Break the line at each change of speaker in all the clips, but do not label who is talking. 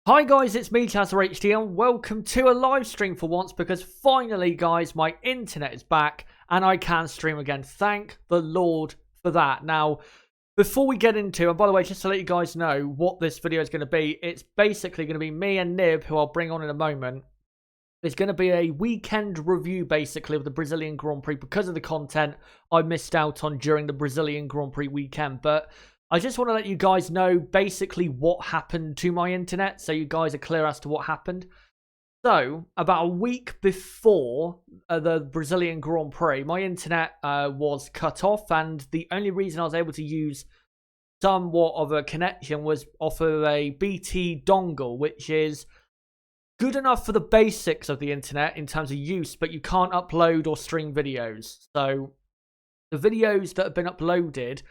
Hi guys, it's me, HD, and welcome to a live stream for once because finally, guys, my internet is back and I can stream again. Thank the Lord for that. Now, before we get into, and by the way, just to let you guys know what this video is going to be, it's basically going to be me and Nib, who I'll bring on in a moment. It's going to be a weekend review, basically, of the Brazilian Grand Prix because of the content I missed out on during the Brazilian Grand Prix weekend. But I just want to let you guys know basically what happened to my internet so you guys are clear as to what happened. So, about a week before the Brazilian Grand Prix, my internet was cut off, and the only reason I was able to use somewhat of a connection was off of a BT dongle, which is good enough for the basics of the internet in terms of use, but you can't upload or stream videos. So, the videos that have been uploaded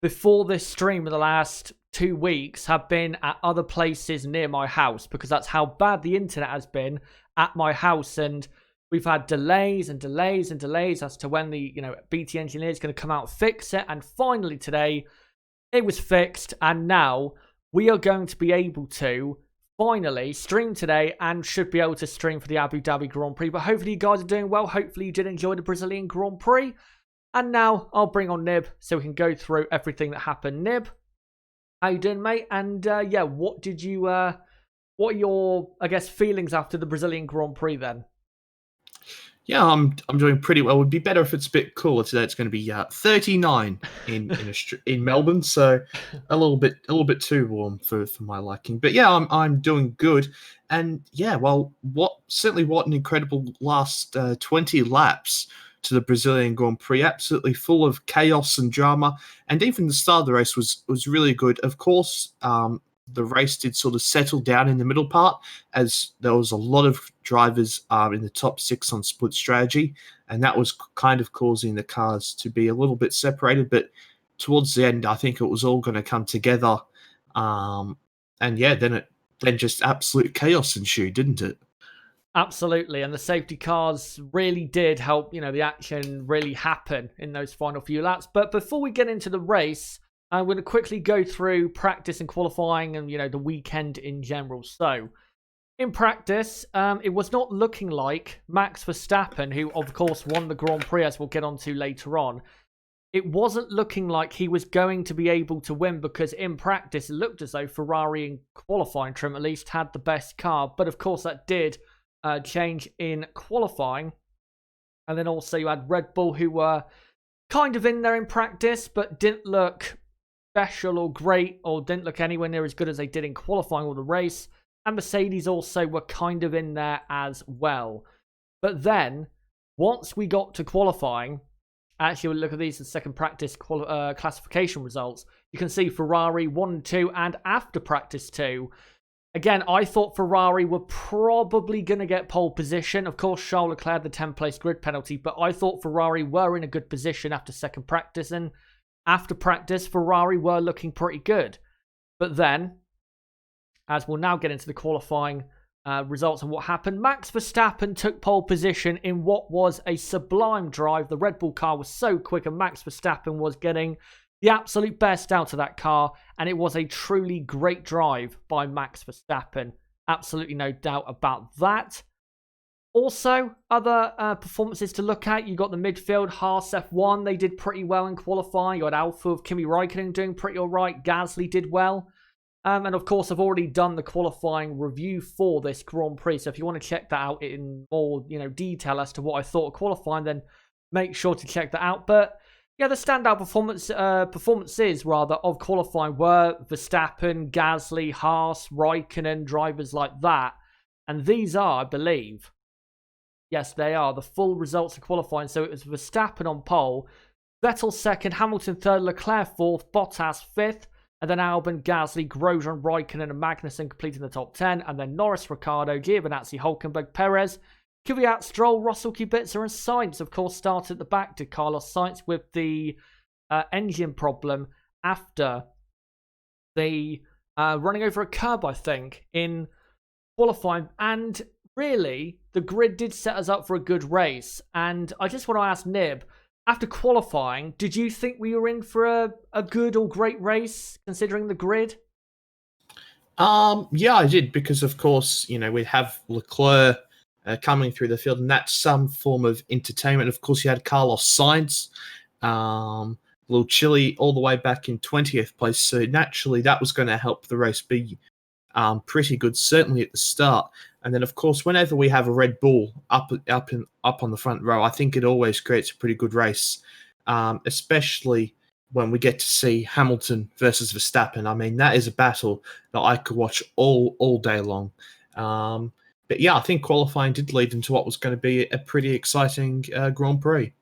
before this stream in the last 2 weeks have been at other places near my house because that's how bad the internet has been at my house. And we've had delays and delays and delays as to when the BT engineer is going to come out and fix it. And finally today it was fixed, and now we are going to be able to finally stream today and should be able to stream for the Abu Dhabi Grand Prix. But hopefully you guys are doing well. Hopefully you did enjoy the Brazilian Grand Prix. And now I'll bring on Nib so we can go through everything that happened. Nib, how you doing, mate? And yeah, what are your, I guess, feelings after the Brazilian Grand Prix then?
Yeah, I'm doing pretty well. It would be better if it's a bit cooler today. It's going to be 39 in Melbourne, so a little bit too warm for my liking. But yeah, I'm doing good. And yeah, well, what an incredible last 20 laps to the Brazilian Grand Prix, absolutely full of chaos and drama, and even the start of the race was really good. Of course, the race did sort of settle down in the middle part as there was a lot of drivers in the top 6 on split strategy, and that was kind of causing the cars to be a little bit separated. But towards the end, I think it was all going to come together, and yeah, then just absolute chaos ensued, didn't it?
Absolutely, and the safety cars really did help, the action really happen in those final few laps. But before we get into the race, I'm going to quickly go through practice and qualifying and, the weekend in general. So, in practice, it was not looking like Max Verstappen, who of course won the Grand Prix, as we'll get onto later on, it wasn't looking like he was going to be able to win because in practice it looked as though Ferrari in qualifying trim at least had the best car. But of course that did change in qualifying. And then also you had Red Bull, who were kind of in there in practice but didn't look special or great, or didn't look anywhere near as good as they did in qualifying or the race. And Mercedes also were kind of in there as well. But then once we got to qualifying, actually we'll look at these in second practice classification results. You can see Ferrari 1 and 2, and after practice 2, again, I thought Ferrari were probably going to get pole position. Of course, Charles Leclerc had the 10th place grid penalty, but I thought Ferrari were in a good position after second practice. And after practice, Ferrari were looking pretty good. But then, as we'll now get into the qualifying results and what happened, Max Verstappen took pole position in what was a sublime drive. The Red Bull car was so quick, and Max Verstappen was getting the absolute best out of that car, and it was a truly great drive by Max Verstappen. Absolutely no doubt about that. Also, other performances to look at. You got the midfield, Haas F1. They did pretty well in qualifying. You had Alfa of Kimi Raikkonen doing pretty all right. Gasly did well. And of course, I've already done the qualifying review for this Grand Prix. So if you want to check that out in more detail as to what I thought of qualifying, then make sure to check that out. But yeah, the standout performances of qualifying were Verstappen, Gasly, Haas, Raikkonen, drivers like that. And these are, I believe, yes, they are the full results of qualifying. So it was Verstappen on pole, Vettel second, Hamilton third, Leclerc fourth, Bottas fifth, and then Albon, Gasly, Grosjean, Raikkonen, and Magnussen completing the top 10. And then Norris, Ricciardo, Giovinazzi, Hulkenberg, Perez, Kvyat, Stroll, Russell, Kubica, and Sainz, of course, started at the back. Did Carlos Sainz with the engine problem after the running over a curb, I think, in qualifying. And really, the grid did set us up for a good race. And I just want to ask Nib, after qualifying, did you think we were in for a good or great race, considering the grid?
Yeah, I did because, of course, we'd have Leclerc coming through the field, and that's some form of entertainment. Of course, you had Carlos Sainz, a little chilly all the way back in 20th place. So naturally, that was going to help the race be pretty good, certainly at the start. And then, of course, whenever we have a Red Bull up on the front row, I think it always creates a pretty good race, especially when we get to see Hamilton versus Verstappen. I mean, that is a battle that I could watch all day long. But yeah, I think qualifying did lead into what was going to be a pretty exciting Grand Prix.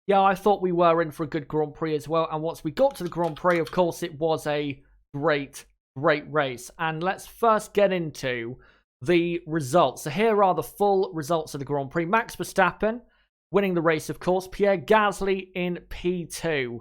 Yeah, I thought we were in for a good Grand Prix as well. And once we got to the Grand Prix, of course, it was a great race. And let's first get into the results. So here are the full results of the Grand Prix. Max Verstappen winning the race, of course. Pierre Gasly in P2.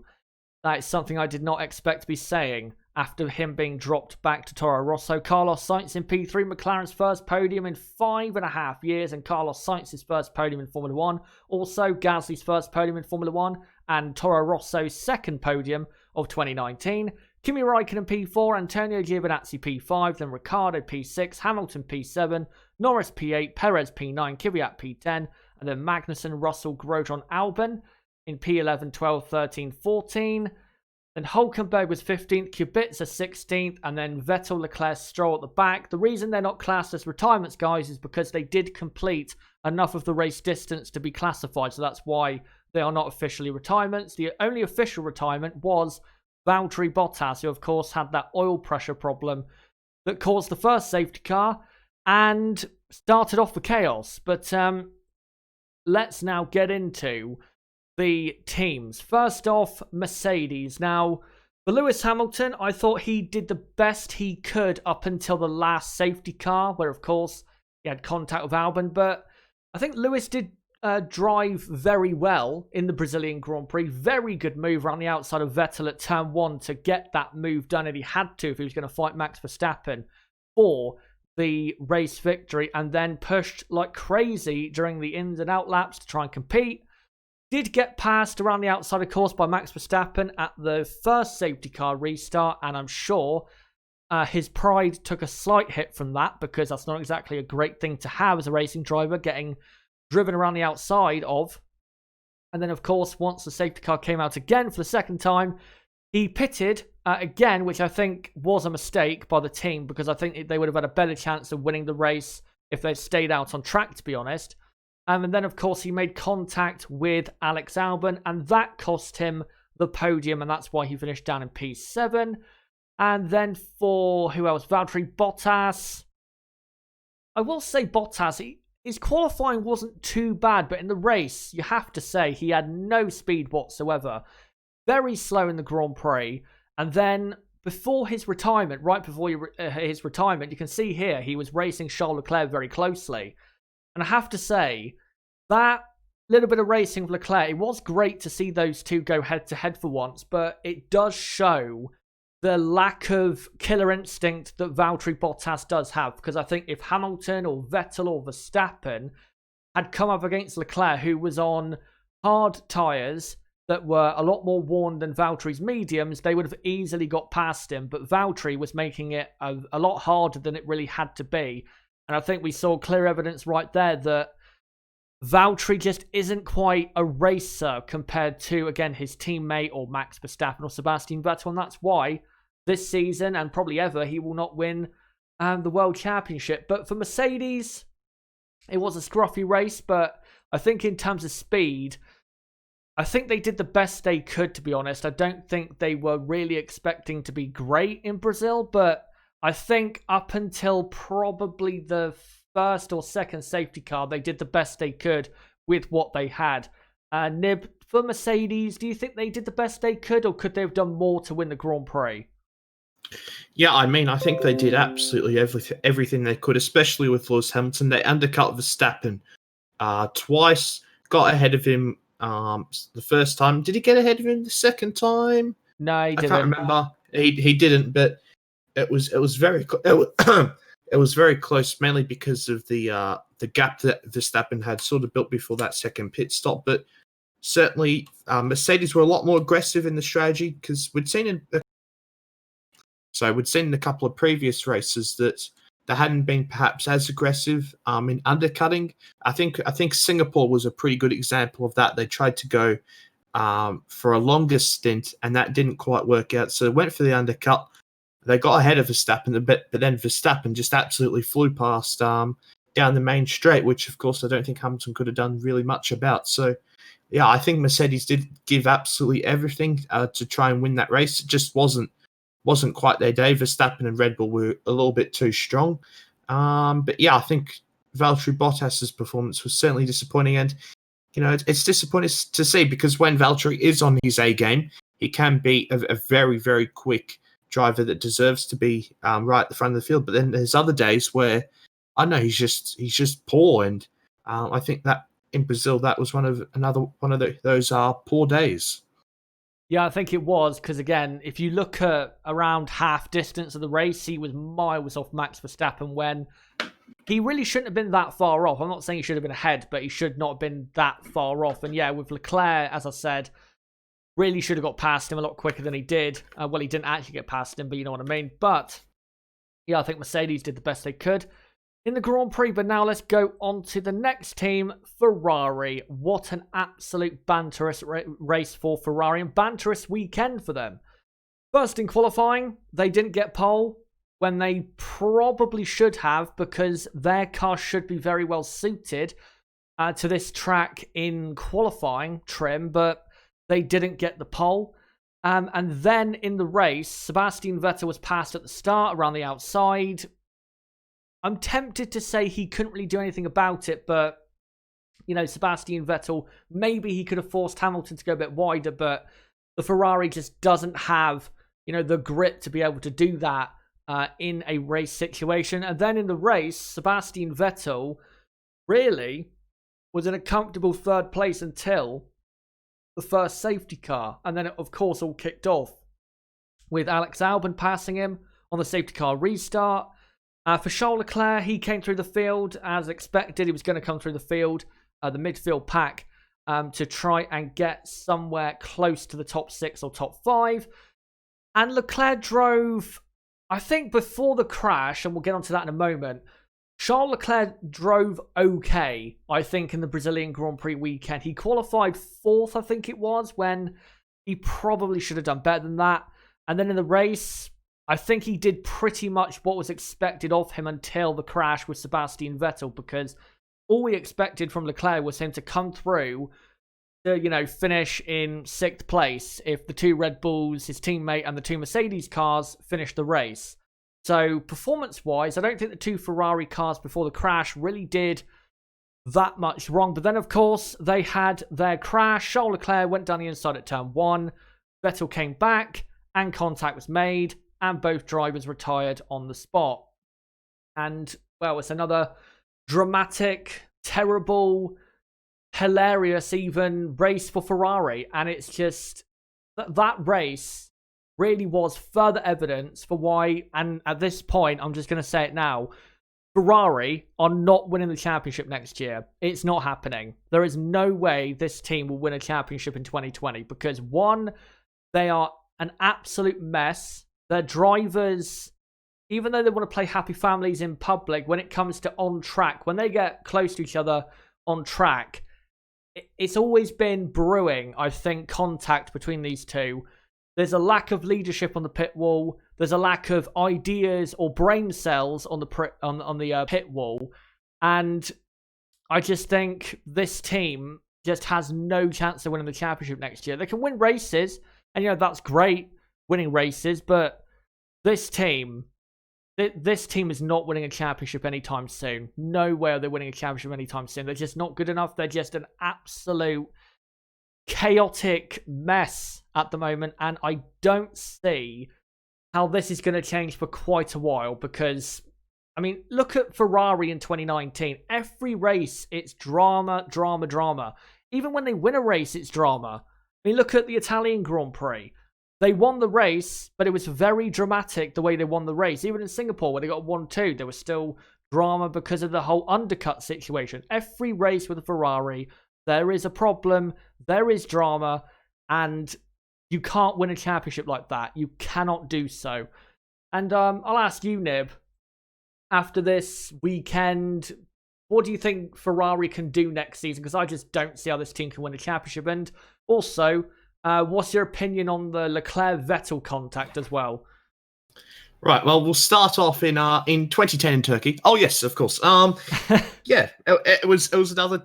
That is something I did not expect to be saying after him being dropped back to Toro Rosso. Carlos Sainz in P3, McLaren's first podium in 5.5 years, and Carlos Sainz's first podium in Formula 1. Also, Gasly's first podium in Formula 1, and Toro Rosso's second podium of 2019. Kimi Räikkönen P4, Antonio Giovinazzi P5, then Ricciardo P6, Hamilton P7, Norris P8, Perez P9, Kvyat P10, and then Magnussen, Russell, Grosjean, Albon in P11, 12, 13, 14. Then Hulkenberg was 15th, Kubica 16th, and then Vettel, Leclerc, Stroll at the back. The reason they're not classed as retirements, guys, is because they did complete enough of the race distance to be classified. So that's why they are not officially retirements. The only official retirement was Valtteri Bottas, who, of course, had that oil pressure problem that caused the first safety car and started off the chaos. But let's now get into the teams. First off, Mercedes. Now, for Lewis Hamilton, I thought he did the best he could up until the last safety car, where, of course, he had contact with Albon. But I think Lewis did drive very well in the Brazilian Grand Prix. Very good move around the outside of Vettel at turn 1 to get that move done, and he had to if he was going to fight Max Verstappen for the race victory, and then pushed like crazy during the ins and out laps to try and compete. Did get passed around the outside, of course, by Max Verstappen at the first safety car restart, and I'm sure his pride took a slight hit from that, because that's not exactly a great thing to have as a racing driver, getting driven around the outside of. And then, of course, once the safety car came out again for the second time, he pitted again, which I think was a mistake by the team, because I think they would have had a better chance of winning the race if they'd stayed out on track, to be honest. And then, of course, he made contact with Alex Albon, and that cost him the podium, and that's why he finished down in P7. And then for, who else? Valtteri Bottas. I will say Bottas, his qualifying wasn't too bad, but in the race, you have to say he had no speed whatsoever. Very slow in the Grand Prix. And then before his retirement, right before his retirement, you can see here, he was racing Charles Leclerc very closely. And I have to say, that little bit of racing with Leclerc, it was great to see those two go head-to-head for once, but it does show the lack of killer instinct that Valtteri Bottas does have, because I think if Hamilton or Vettel or Verstappen had come up against Leclerc, who was on hard tyres that were a lot more worn than Valtteri's mediums, they would have easily got past him, but Valtteri was making it a lot harder than it really had to be. And I think we saw clear evidence right there that Valtteri just isn't quite a racer compared to, again, his teammate or Max Verstappen or Sebastian Vettel. And that's why this season, and probably ever, he will not win the World Championship. But for Mercedes, it was a scruffy race. But I think in terms of speed, I think they did the best they could, to be honest. I don't think they were really expecting to be great in Brazil, but I think up until probably the first or second safety car, they did the best they could with what they had. Nib, for Mercedes, do you think they did the best they could, or could they have done more to win the Grand Prix?
Yeah, I mean, I think they did absolutely everything they could, especially with Lewis Hamilton. They undercut Verstappen twice, got ahead of him the first time. Did he get ahead of him the second time?
No, he didn't.
I can't remember. He didn't, but it was very it was very close, mainly because of the gap that Verstappen had sort of built before that second pit stop. But certainly, Mercedes were a lot more aggressive in the strategy, because we'd seen So we'd seen in a couple of previous races that they hadn't been perhaps as aggressive in undercutting. I think Singapore was a pretty good example of that. They tried to go for a longer stint, and that didn't quite work out. So they went for the undercut. They got ahead of Verstappen a bit, but then Verstappen just absolutely flew past down the main straight, which, of course, I don't think Hamilton could have done really much about. So, yeah, I think Mercedes did give absolutely everything to try and win that race. It just wasn't quite their day. Verstappen and Red Bull were a little bit too strong. But, yeah, I think Valtteri Bottas's performance was certainly disappointing. And, it's disappointing to see, because when Valtteri is on his A game, he can be a very, very quick driver that deserves to be right at the front of the field. But then there's other days where, I know, he's just poor. And I think that in Brazil, that was one of those poor days.
Yeah, I think it was, because again, if you look at around half distance of the race, he was miles off Max Verstappen when he really shouldn't have been that far off. I'm not saying he should have been ahead, but he should not have been that far off. And yeah, with Leclerc, as I said, really should have got past him a lot quicker than he did. Well, he didn't actually get past him, but you know what I mean. But yeah, I think Mercedes did the best they could in the Grand Prix. But now let's go on to the next team, Ferrari. What an absolute banterous race for Ferrari, and banterous weekend for them. First in qualifying, they didn't get pole when they probably should have, because their car should be very well suited to this track in qualifying trim, but they didn't get the pole. And then in the race, Sebastian Vettel was passed at the start around the outside. I'm tempted to say he couldn't really do anything about it, but, Sebastian Vettel, maybe he could have forced Hamilton to go a bit wider, but the Ferrari just doesn't have, the grit to be able to do that in a race situation. And then in the race, Sebastian Vettel really was in a comfortable third place until the first safety car. And then it, of course, all kicked off with Alex Albon passing him on the safety car restart. For Charles Leclerc, he came through the field as expected. He was going to come through the field, the midfield pack, to try and get somewhere close to the top 6 or top 5. And Leclerc drove, I think before the crash, and we'll get onto that in a moment, Charles Leclerc drove okay, I think, in the Brazilian Grand Prix weekend. He qualified 4th, I think it was, when he probably should have done better than that. And then in the race, I think he did pretty much what was expected of him until the crash with Sebastian Vettel, because all we expected from Leclerc was him to come through to, finish in 6th place if the 2 Red Bulls, his teammate, and the 2 Mercedes cars finished the race. So performance-wise, I don't think the 2 Ferrari cars before the crash really did that much wrong. But then, of course, they had their crash. Charles Leclerc went down the inside at turn 1. Vettel came back, and contact was made, and both drivers retired on the spot. And, well, it's another dramatic, terrible, hilarious even race for Ferrari. And it's just that race really was further evidence for why, and at this point, I'm just going to say it now, Ferrari are not winning the championship next year. It's not happening. There is no way this team will win a championship in 2020, because 1, they are an absolute mess. Their drivers, even though they want to play happy families in public, when it comes to on track, when they get close to each other on track, it's always been brewing, I think, contact between these two. There's a lack of leadership on the pit wall. There's a lack of ideas or brain cells on the pit wall. And I just think this team just has no chance of winning the championship next year. They can win races, and that's great, winning races, but this team is not winning a championship anytime soon. No way are they winning a championship anytime soon. They're just not good enough. They're just an absolute chaotic mess at the moment, and I don't see how this is going to change for quite a while, because, I mean, look at Ferrari in 2019. Every race, it's drama, drama, drama. Even when they win a race, it's drama. I mean, look at the Italian Grand Prix. They won the race, but it was very dramatic the way they won the race. Even in Singapore, where they got 1-2, there was still drama because of the whole undercut situation. Every race with a Ferrari, there is a problem, there is drama, and you can't win a championship like that. You cannot do so. And I'll ask you, Nib, after this weekend, what do you think Ferrari can do next season? Because I just don't see how this team can win a championship. And also, what's your opinion on the Leclerc-Vettel contact as well?
Right. Well, we'll start off in 2010 in Turkey. Oh yes, of course. Yeah, it was another,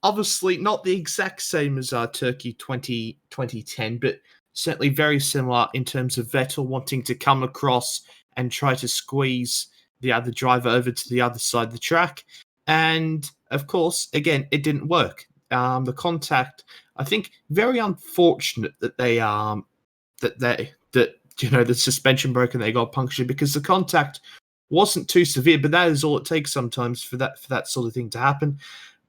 obviously not the exact same as Turkey 2010, but certainly very similar in terms of Vettel wanting to come across and try to squeeze the other driver over to the other side of the track. And of course, again, it didn't work. The contact, I think, very unfortunate that the suspension broke and they got punctured, because the contact wasn't too severe, but that is all it takes sometimes for that sort of thing to happen.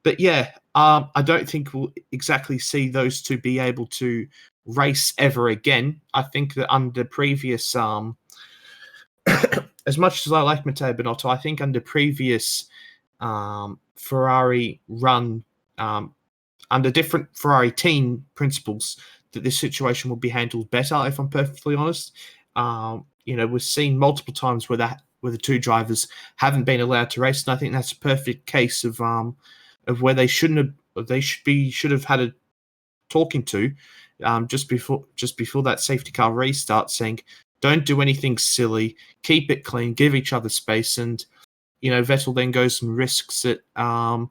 But yeah, I don't think we'll exactly see those two be able to race ever again. I think that under previous, as much as I like Matteo Binotto, I think under previous Ferrari run, under different Ferrari team principles, that this situation will be handled better, if I'm perfectly honest. We've seen multiple times where the two drivers haven't been allowed to race, and I think that's a perfect case of where they should have had a talking to just before that safety car restart, saying, don't do anything silly, keep it clean, give each other space. And Vettel then goes and risks it, and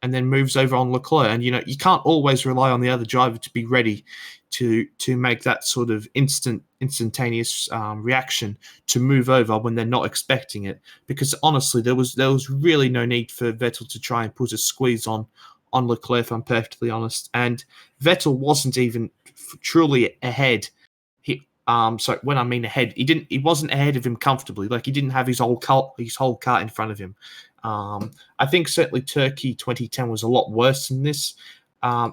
then moves over on Leclerc. And you can't always rely on the other driver to be ready to make that sort of instantaneous reaction to move over when they're not expecting it. Because honestly, there was really no need for Vettel to try and put a squeeze on Leclerc, if I'm perfectly honest. And Vettel wasn't even truly ahead. So when I mean ahead, he wasn't ahead of him comfortably. Like, he didn't have his whole car in front of him. I think certainly Turkey 2010 was a lot worse than this.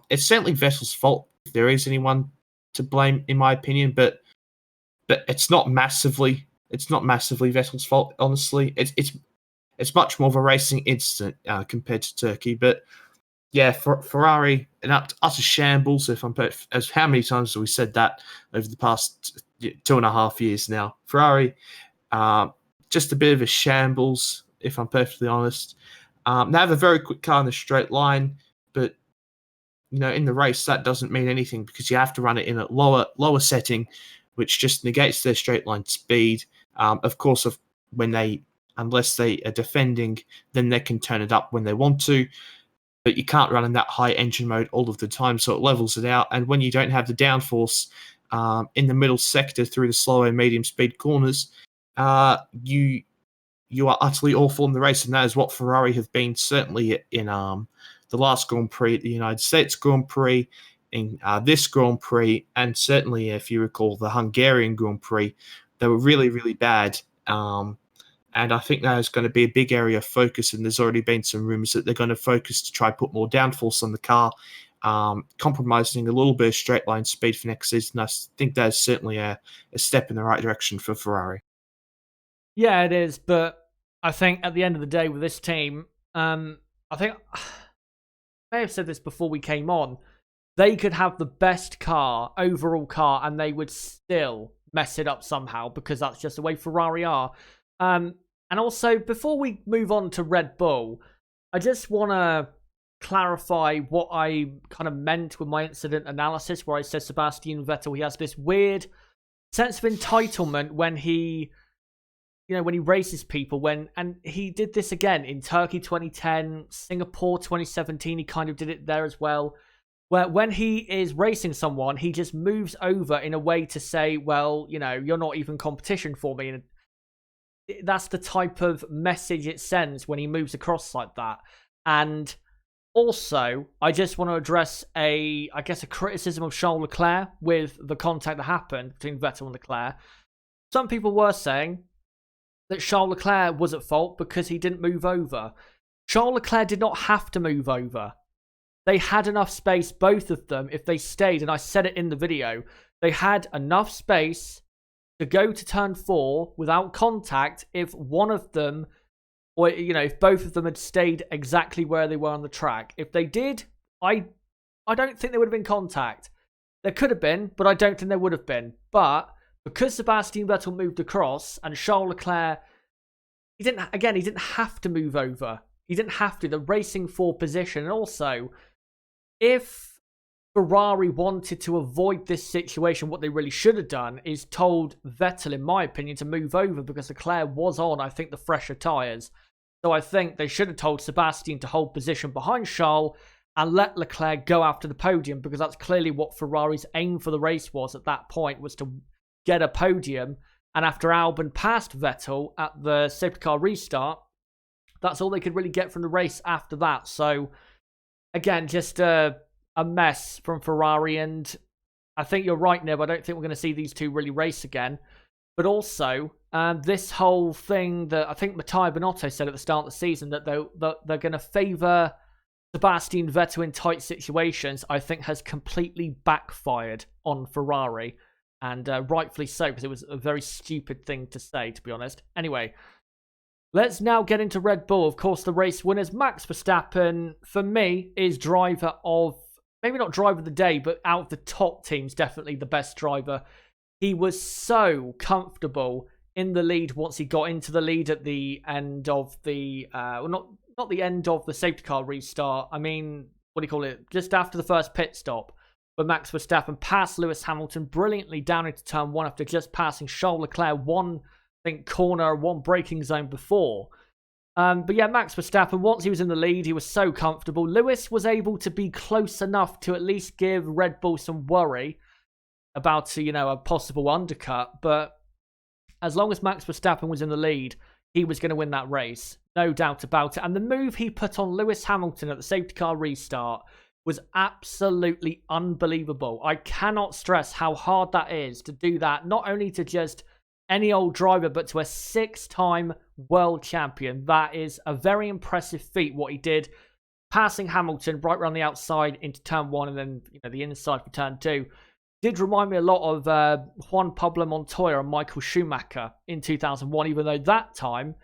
It's certainly Vettel's fault if there is anyone to blame, in my opinion, but it's not massively Vettel's fault. Honestly, it's much more of a racing incident compared to Turkey. But yeah, for Ferrari, an utter shambles. As how many times have we said that over the past 2.5 years now? Ferrari, just a bit of a shambles, if I'm perfectly honest. They have a very quick car in the straight line, but in the race that doesn't mean anything, because you have to run it in a lower setting, which just negates their straight line speed. Of course, unless they are defending, then they can turn it up when they want to. But you can't run in that high engine mode all of the time, so it levels it out. And when you don't have the downforce in the middle sector through the slow and medium speed corners, you are utterly awful in the race. And that is what Ferrari have been, certainly in the last Grand Prix, the United States Grand Prix, in this Grand Prix, and certainly, if you recall, the Hungarian Grand Prix. They were really, really bad. And I think that is going to be a big area of focus, and there's already been some rumours that they're going to focus to try put more downforce on the car, compromising a little bit of straight line speed for next season. I think that is certainly a step in the right direction for Ferrari.
Yeah, it is, but I think at the end of the day with this team, I think I may have said this before we came on, they could have the best overall car, and they would still mess it up somehow, because that's just the way Ferrari are. And also, before we move on to Red Bull, I just want to clarify what I kind of meant with my incident analysis, where I said Sebastian Vettel, he has this weird sense of entitlement when he races people, and he did this again in Turkey 2010, Singapore 2017, he kind of did it there as well, where when he is racing someone, he just moves over in a way to say, well, you're not even competition for me. And that's the type of message it sends when he moves across like that. And also, I just want to address a criticism of Charles Leclerc with the contact that happened between Vettel and Leclerc. Some people were saying that Charles Leclerc was at fault because he didn't move over. Charles Leclerc did not have to move over. They had enough space, both of them, if they stayed, and I said it in the video, they had enough space to go to turn 4 without contact if one of them, or if both of them had stayed exactly where they were on the track. If they did, I don't think there would have been contact. There could have been, but I don't think there would have been. But because Sebastian Vettel moved across and Charles Leclerc, he didn't have to move over. He didn't have to. The racing for position. And also, if Ferrari wanted to avoid this situation, what they really should have done is told Vettel, in my opinion, to move over, because Leclerc was on, I think, the fresher tyres. So I think they should have told Sebastian to hold position behind Charles and let Leclerc go after the podium, because that's clearly what Ferrari's aim for the race was at that point, was to get a podium. And after Albon passed Vettel at the safety car restart, that's all they could really get from the race after that. So again, just a mess from Ferrari. And I think you're right, Nib. I don't think we're going to see these two really race again. But also, this whole thing that I think Matteo Binotto said at the start of the season, that they're going to favour Sebastian Vettel in tight situations, I think has completely backfired on Ferrari. And rightfully so, because it was a very stupid thing to say, to be honest. Anyway, let's now get into Red Bull. Of course, the race winners. Max Verstappen, for me, is driver of, maybe not driver of the day, but out of the top teams, definitely the best driver. He was so comfortable in the lead once he got into the lead at the end of the, not the end of the safety car restart. I mean, what do you call it? Just after the first pit stop, where Max Verstappen passed Lewis Hamilton brilliantly down into turn 1 after just passing Charles Leclerc one, I think, corner, one braking zone before. But yeah, Max Verstappen, once he was in the lead, he was so comfortable. Lewis was able to be close enough to at least give Red Bull some worry about, a possible undercut. But as long as Max Verstappen was in the lead, he was going to win that race. No doubt about it. And the move he put on Lewis Hamilton at the safety car restart was absolutely unbelievable. I cannot stress how hard that is to do that, not only to just any old driver, but to a 6-time world champion. That is a very impressive feat, what he did, passing Hamilton right around the outside into turn 1 and then the inside for turn 2. Did remind me a lot of Juan Pablo Montoya and Michael Schumacher in 2001, even though that time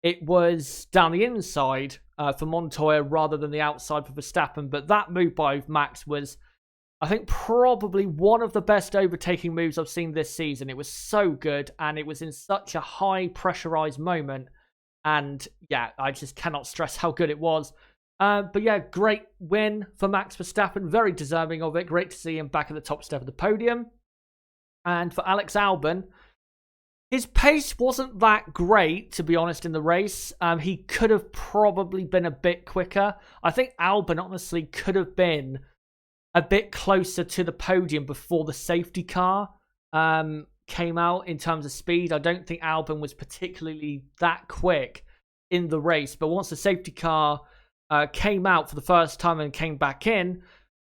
it was down the inside for Montoya rather than the outside for Verstappen. But that move by Max was, I think, probably one of the best overtaking moves I've seen this season. It was so good, and it was in such a high pressurized moment. And yeah, I just cannot stress how good it was. But yeah, great win for Max Verstappen. Very deserving of it. Great to see him back at the top step of the podium. And for Alex Albon, his pace wasn't that great, to be honest, in the race. He could have probably been a bit quicker. I think Albon, honestly, could have been a bit closer to the podium before the safety car came out in terms of speed. I don't think Albon was particularly that quick in the race. But once the safety car came out for the first time and came back in,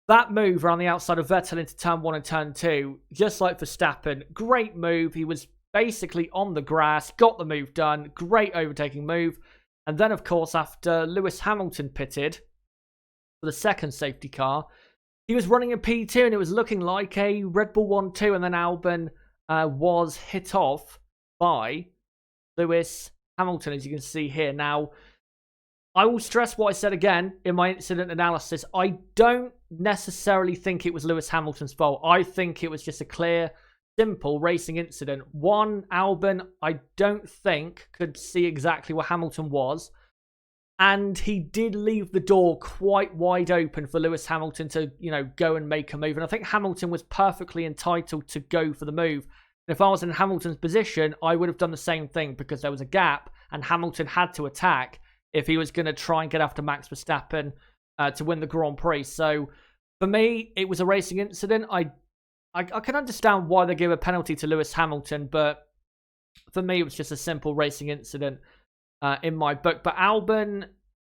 that move around the outside of Vettel into turn 1 and turn 2, just like Verstappen, great move. He was basically on the grass, got the move done, great overtaking move. And then, of course, after Lewis Hamilton pitted for the second safety car, he was running in P2 and it was looking like a Red Bull 1-2, and then Albon was hit off by Lewis Hamilton, as you can see here. Now, I will stress what I said again in my incident analysis. I don't necessarily think it was Lewis Hamilton's fault. I think it was just a clear, simple racing incident. One, Albon, I don't think, could see exactly where Hamilton was. And he did leave the door quite wide open for Lewis Hamilton to, go and make a move. And I think Hamilton was perfectly entitled to go for the move. And if I was in Hamilton's position, I would have done the same thing, because there was a gap and Hamilton had to attack if he was going to try and get after Max Verstappen to win the Grand Prix. So for me, it was a racing incident. I can understand why they gave a penalty to Lewis Hamilton, but for me, it was just a simple racing incident in my book. But Albon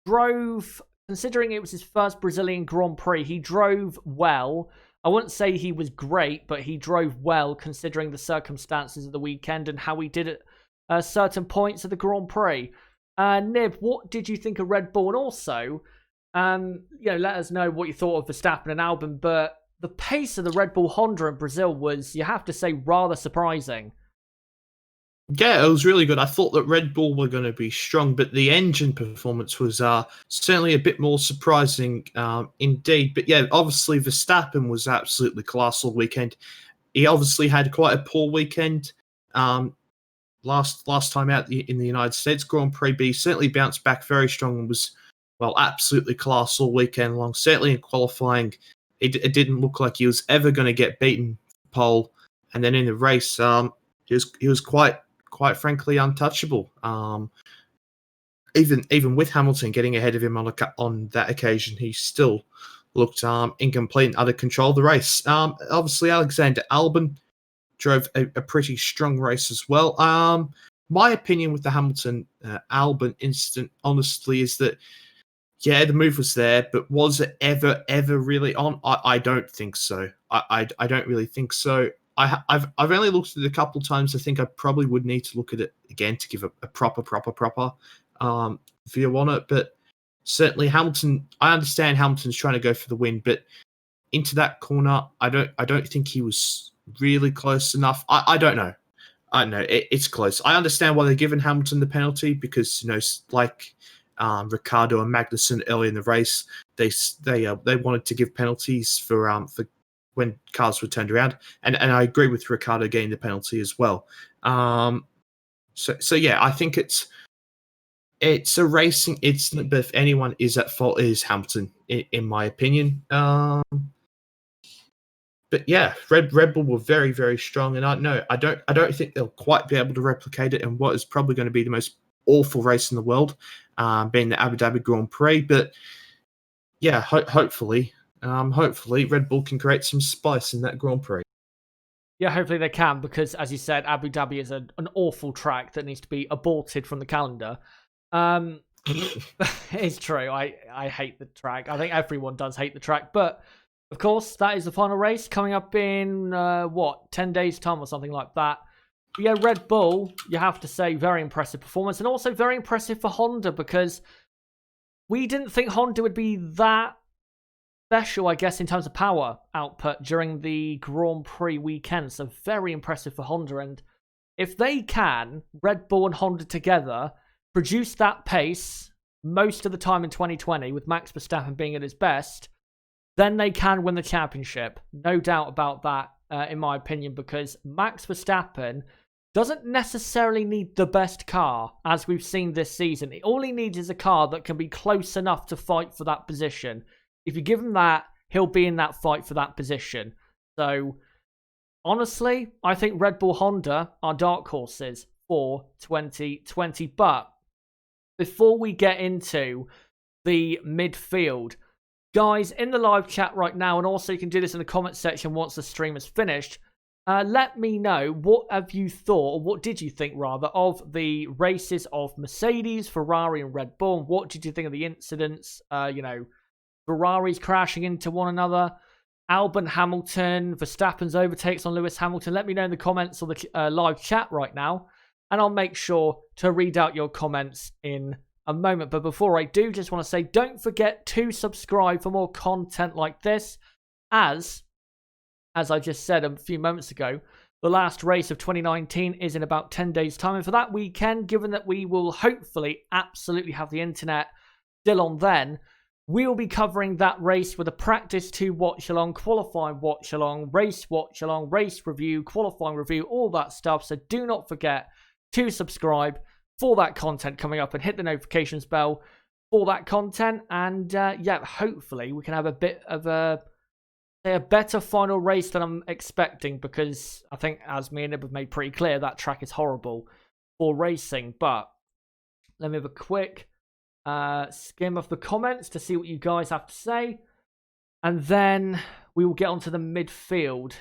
drove, considering it was his first Brazilian Grand Prix, he drove well. I wouldn't say he was great, but he drove well considering the circumstances of the weekend and how he did at certain points of the Grand Prix. Nib, what did you think of Red Bull? And also, let us know what you thought of Verstappen and Albon. But the pace of the Red Bull Honda in Brazil was, you have to say, rather surprising.
Yeah, it was really good. I thought that Red Bull were going to be strong, but the engine performance was certainly a bit more surprising indeed. But yeah, obviously Verstappen was absolutely class all weekend. he obviously had quite a poor weekend last time out in the United States Grand Prix, but he certainly bounced back very strong and was, well, absolutely class all weekend long. Certainly in qualifying, it didn't look like he was ever going to get beaten pole, and then in the race, he was quite frankly untouchable. Even with Hamilton getting ahead of him on that occasion, he still looked in complete and utter control of the race. Obviously, Alexander Albon drove a pretty strong race as well. My opinion with the Hamilton Albon incident, honestly, is that yeah, the move was there, but was it ever really on? I don't think so. I don't really think so. I've only looked at it a couple of times. I think I probably would need to look at it again to give a proper view on it. But certainly Hamilton, I understand Hamilton's trying to go for the win, but into that corner, I don't think he was really close enough. I don't know. I don't know. It's close. I understand why they're giving Hamilton the penalty because, like Ricciardo and Magnussen early in the race, they wanted to give penalties for when cars were turned around, and I agree with Ricciardo getting the penalty as well. So yeah, I think it's a racing incident, but if anyone is at fault, it is Hamilton, in my opinion. But yeah, Red Bull were very, very strong, and I don't think they'll quite be able to replicate it in what is probably going to be the most awful race in the world, being the Abu Dhabi Grand Prix. But yeah, hopefully Red Bull can create some spice in that Grand Prix.
Yeah, hopefully they can, because as you said, Abu Dhabi is an awful track that needs to be aborted from the calendar. It's true. I hate the track. I think everyone does hate the track, but of course, that is the final race coming up in 10 days' time or something like that. But yeah, Red Bull, you have to say, very impressive performance, and also very impressive for Honda, because we didn't think Honda would be that special, I guess, in terms of power output during the Grand Prix weekend. So very impressive for Honda, and if they can, Red Bull and Honda together, produce that pace most of the time in 2020, with Max Verstappen being at his best, then they can win the championship. No doubt about that, in my opinion, because Max Verstappen doesn't necessarily need the best car, as we've seen this season. All he needs is a car that can be close enough to fight for that position. If you give him that, he'll be in that fight for that position. So, honestly, I think Red Bull Honda are dark horses for 2020. But before we get into the midfield, guys, in the live chat right now, and also you can do this in the comment section once the stream is finished, let me know what have you thought, or what did you think rather, of the races of Mercedes, Ferrari and Red Bull, and what did you think of the incidents, Ferraris crashing into one another, Albon Hamilton, Verstappen's overtakes on Lewis Hamilton. Let me know in the comments or the live chat right now, and I'll make sure to read out your comments in a moment. But before I do, just want to say, don't forget to subscribe for more content like this, as I just said a few moments ago, the last race of 2019 is in about 10 days' time. And for that weekend, given that we will hopefully absolutely have the internet still on then, we will be covering that race with a practice 2 watch along, qualifying watch along, race watch along, race review, qualifying review, all that stuff. So do not forget to subscribe for that content coming up, and hit the notifications bell for that content. And yeah, hopefully we can have a bit of a better final race than I'm expecting, because I think, as me and Ib have made pretty clear, that track is horrible for racing. But let me have a quick skim of the comments to see what you guys have to say, and then we will get onto the midfield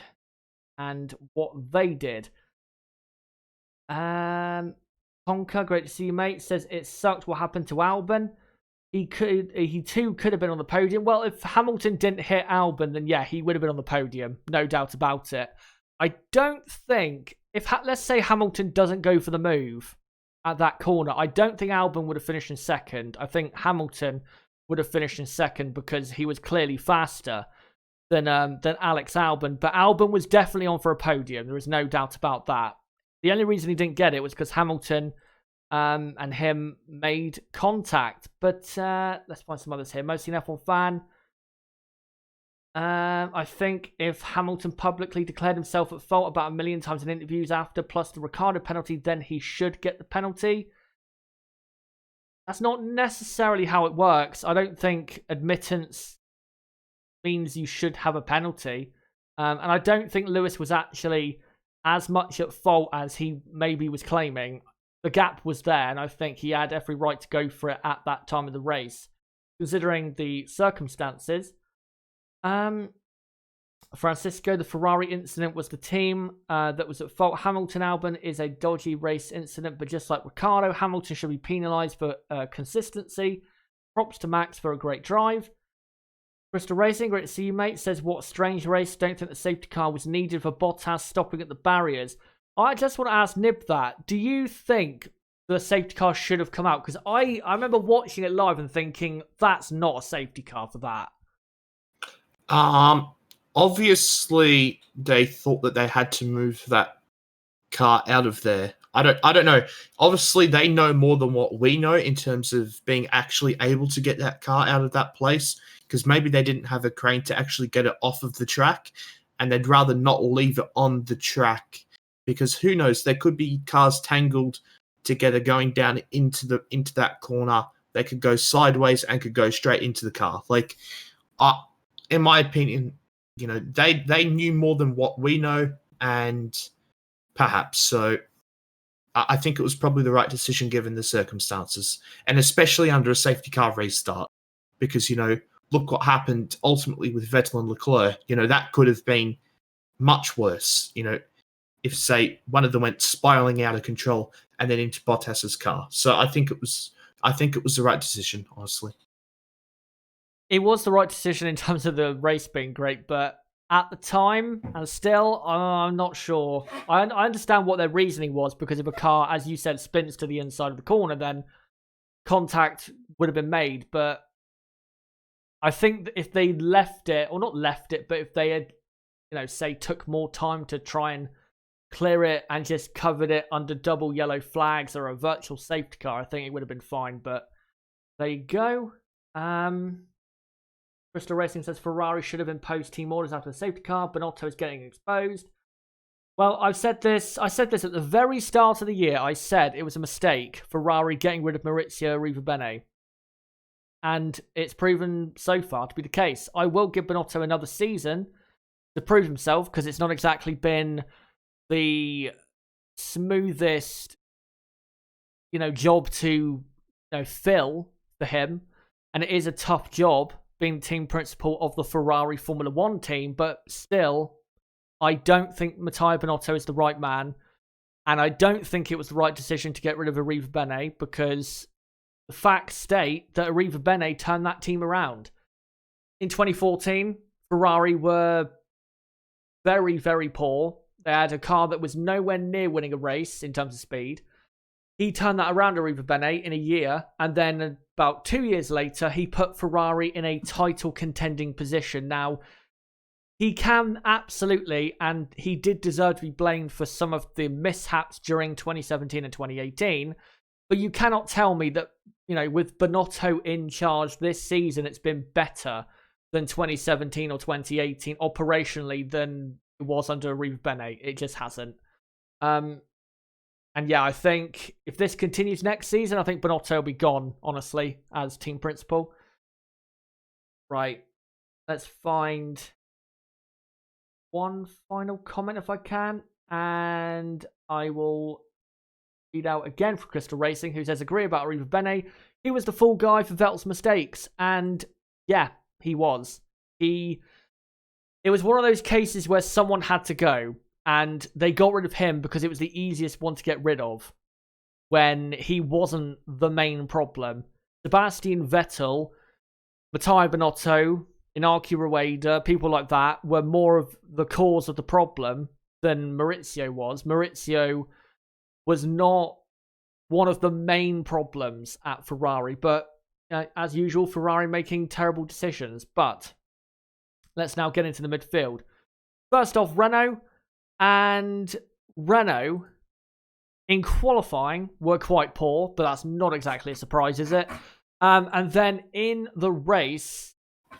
and what they did. Tonka, great to see you, mate, says it sucked what happened to Albon. He too could have been on the podium. Well, if Hamilton didn't hit Albon, then yeah, he would have been on the podium, no doubt about it. I don't think, let's say Hamilton doesn't go for the move at that corner, I don't think Albon would have finished in second. I think Hamilton would have finished in second, because he was clearly faster than Alex Albon. But Albon was definitely on for a podium. There is no doubt about that. The only reason he didn't get it was because Hamilton and him made contact. But let's find some others here. Mostly an F1 fan. I think if Hamilton publicly declared himself at fault about 1,000,000 times in interviews after, plus the Ricciardo penalty, then he should get the penalty. That's not necessarily how it works. I don't think admittance means you should have a penalty. And I don't think Lewis was actually as much at fault as he maybe was claiming. The gap was there, and I think he had every right to go for it at that time of the race, considering the circumstances. Francisco, the Ferrari incident was the team that was at fault. Hamilton Albon is a dodgy race incident, but just like Ricciardo, Hamilton should be penalised for consistency. Props to Max for a great drive. Crystal Racing, great to see you, mate, says, what a strange race. Don't think the safety car was needed for Bottas stopping at the barriers. I just want to ask Nib that. Do you think the safety car should have come out? Because I remember watching it live and thinking, that's not a safety car for that.
Obviously, they thought that they had to move that car out of there. I don't know. Obviously, they know more than what we know in terms of being actually able to get that car out of that place, because maybe they didn't have a crane to actually get it off of the track, and they'd rather not leave it on the track, because who knows, there could be cars tangled together going down into that corner. They could go sideways and could go straight into the car. Like, in my opinion, you know, they knew more than what we know, and perhaps so. I think it was probably the right decision given the circumstances, and especially under a safety car restart, because, you know, look what happened ultimately with Vettel and Leclerc. You know, that could have been much worse, you know, if, say, one of them went spiraling out of control and then into Bottas's car. So I think it was the right decision, honestly.
It was the right decision in terms of the race being great, but at the time, and still, I'm not sure. I understand what their reasoning was, because if a car, as you said, spins to the inside of the corner, then contact would have been made. But I think that if they left it, or not left it, but if they had, you know, say, took more time to try and clear it and just covered it under double yellow flags or a virtual safety car, I think it would have been fine. But there you go. Crystal Racing says Ferrari should have imposed team orders after the safety car. Binotto is getting exposed. Well, I said this at the very start of the year. I said it was a mistake, Ferrari getting rid of Maurizio Arrivabene. And it's proven so far to be the case. I will give Binotto another season to prove himself, because it's not exactly been the smoothest, you know, job to, you know, fill for him. And it is a tough job being team principal of the Ferrari Formula One team, but still, I don't think Matteo Binotto is the right man, and I don't think it was the right decision to get rid of Arrivabene, because the facts state that Arrivabene turned that team around. In 2014, Ferrari were very, very poor. They had a car that was nowhere near winning a race in terms of speed. He turned that around, Arrivabene, in a year, and then about 2 years later, he put Ferrari in a title contending position. Now, he can absolutely, and he did deserve to be blamed for some of the mishaps during 2017 and 2018, but you cannot tell me that, you know, with Binotto in charge this season, it's been better than 2017 or 2018 operationally than it was under Arrivabene. It just hasn't. And yeah, I think if this continues next season, I think Binotto will be gone, honestly, as team principal. Right. Let's find one final comment if I can. And I will read out again for Crystal Racing, who says, agree about Arrivabene. He was the fall guy for Vettel's mistakes. And yeah, he was. It was one of those cases where someone had to go. And they got rid of him because it was the easiest one to get rid of, when he wasn't the main problem. Sebastian Vettel, Matteo Binotto, Inaki Rueda, people like that were more of the cause of the problem than Maurizio was. Maurizio was not one of the main problems at Ferrari, but as usual, Ferrari making terrible decisions. But let's now get into the midfield. First off, Renault. And Renault, in qualifying, were quite poor, but that's not exactly a surprise, is it? And then in the race,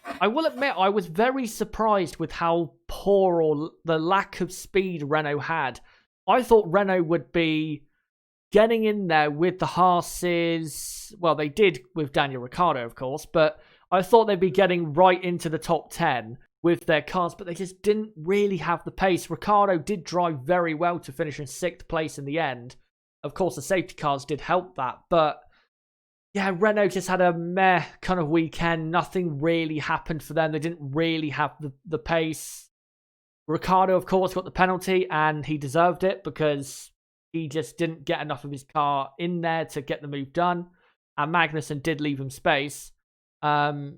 I will admit, I was very surprised with how poor or the lack of speed Renault had. I thought Renault would be getting in there with the Haases. Well, they did with Daniel Ricciardo, of course, but I thought they'd be getting right into the top 10 with their cars, but they just didn't really have the pace. Ricciardo did drive very well to finish in 6th place in the end. Of course, the safety cars did help that, but yeah, Renault just had a meh kind of weekend. Nothing really happened for them. They didn't really have the pace. Ricciardo, of course, got the penalty, and he deserved it because he just didn't get enough of his car in there to get the move done. And Magnussen did leave him space. But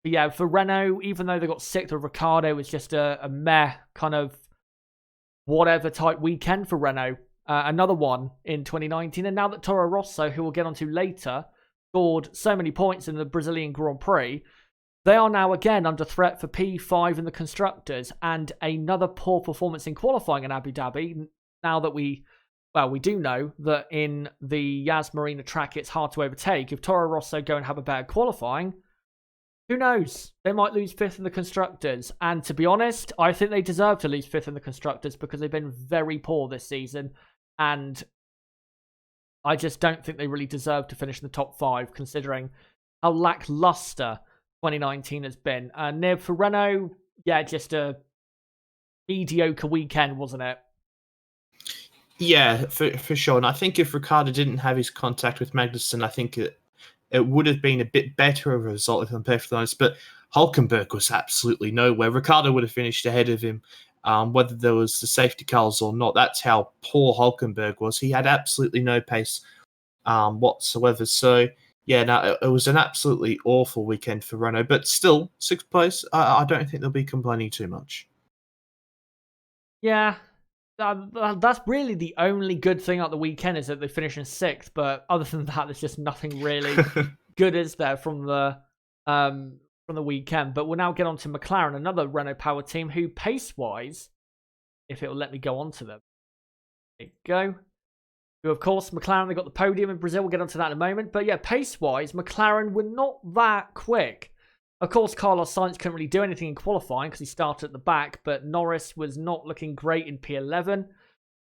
yeah, for Renault, even though they got 6th with Ricciardo, it was just a meh kind of whatever type weekend for Renault. Another one in 2019. And now that Toro Rosso, who we'll get onto later, scored so many points in the Brazilian Grand Prix, they are now again under threat for P5 in the Constructors, and another poor performance in qualifying in Abu Dhabi. Now that we do know that in the Yas Marina track it's hard to overtake. If Toro Rosso go and have a better qualifying, who knows? They might lose 5th in the Constructors. And to be honest, I think they deserve to lose 5th in the Constructors because they've been very poor this season, and I just don't think they really deserve to finish in the top 5, considering how lackluster 2019 has been. Nib, for Renault, yeah, just a mediocre weekend, wasn't it?
Yeah, for sure. And I think if Ricciardo didn't have his contact with Magnussen, I think it would have been a bit better of a result, if I'm perfectly honest. But Hulkenberg was absolutely nowhere. Ricciardo would have finished ahead of him, whether there was the safety cars or not. That's how poor Hulkenberg was. He had absolutely no pace whatsoever. So, yeah, no, it was an absolutely awful weekend for Renault. But still, 6th place, I don't think they'll be complaining too much.
Yeah, that's really the only good thing at the weekend, is that they finish in 6th. But other than that, there's just nothing really good, is there, from the weekend. But we'll now get on to McLaren, another Renault power team, who pace-wise, if it will let me go on to them, there you go. Who, of course, McLaren, they got the podium in Brazil. We'll get onto that in a moment. But yeah, pace-wise, McLaren were not that quick. Of course, Carlos Sainz couldn't really do anything in qualifying because he started at the back, but Norris was not looking great in P11.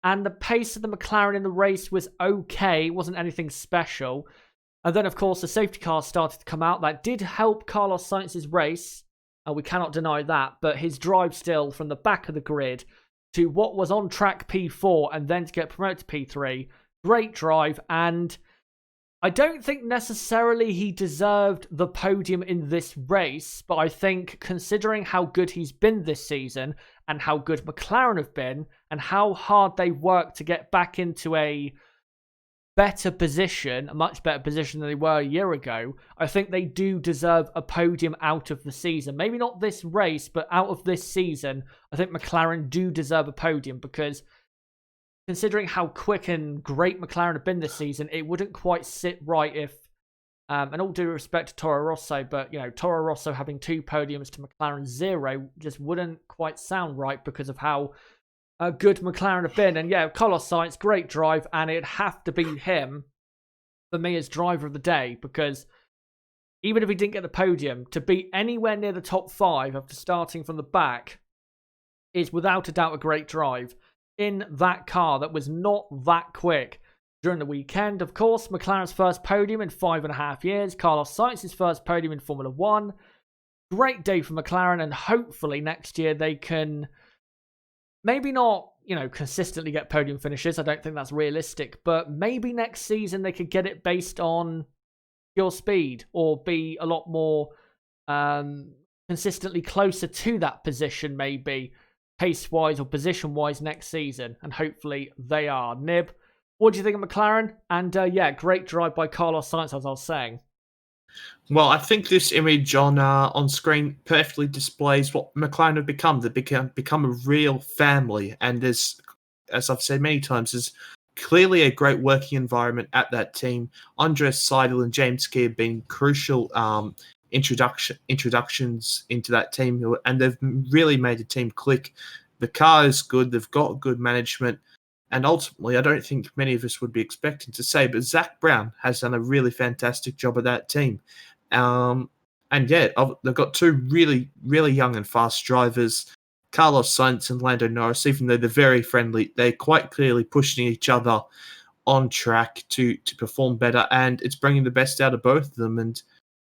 And the pace of the McLaren in the race was okay. It wasn't anything special. And then, of course, the safety cars started to come out. That did help Carlos Sainz's race. We cannot deny that. But his drive still from the back of the grid to what was on track P4 and then to get promoted to P3. Great drive, and I don't think necessarily he deserved the podium in this race, but I think considering how good he's been this season and how good McLaren have been and how hard they worked to get back into a better position, a much better position than they were a year ago, I think they do deserve a podium out of the season. Maybe not this race, but out of this season, I think McLaren do deserve a podium, because considering how quick and great McLaren have been this season, it wouldn't quite sit right if, and all due respect to Toro Rosso, but, you know, Toro Rosso having 2 podiums to McLaren's 0 just wouldn't quite sound right because of how good McLaren have been. And yeah, Carlos Sainz, great drive, and it'd have to be him for me as driver of the day, because even if he didn't get the podium, to be anywhere near the top 5 after starting from the back is without a doubt a great drive in that car that was not that quick during the weekend. Of course, McLaren's first podium in 5.5 years. Carlos Sainz's first podium in Formula 1. Great day for McLaren, and hopefully next year they can maybe not, you know, consistently get podium finishes. I don't think that's realistic, but maybe next season they could get it based on pure speed, or be a lot more consistently closer to that position, maybe pace-wise or position-wise next season, and hopefully they are. Nib, what do you think of McLaren? And yeah, great drive by Carlos Sainz, as I was saying.
Well, I think this image on screen perfectly displays what McLaren have become. They've become a real family, and as I've said many times, there's clearly a great working environment at that team. Andres Seidel and James Key have been crucial introductions into that team, and they've really made the team click. The car is good. They've got good management. And ultimately, I don't think many of us would be expecting to say, but Zach Brown has done a really fantastic job of that team. And yeah, they've got two really, really young and fast drivers, Carlos Sainz and Lando Norris. Even though they're very friendly, they're quite clearly pushing each other on track to perform better, and it's bringing the best out of both of them. And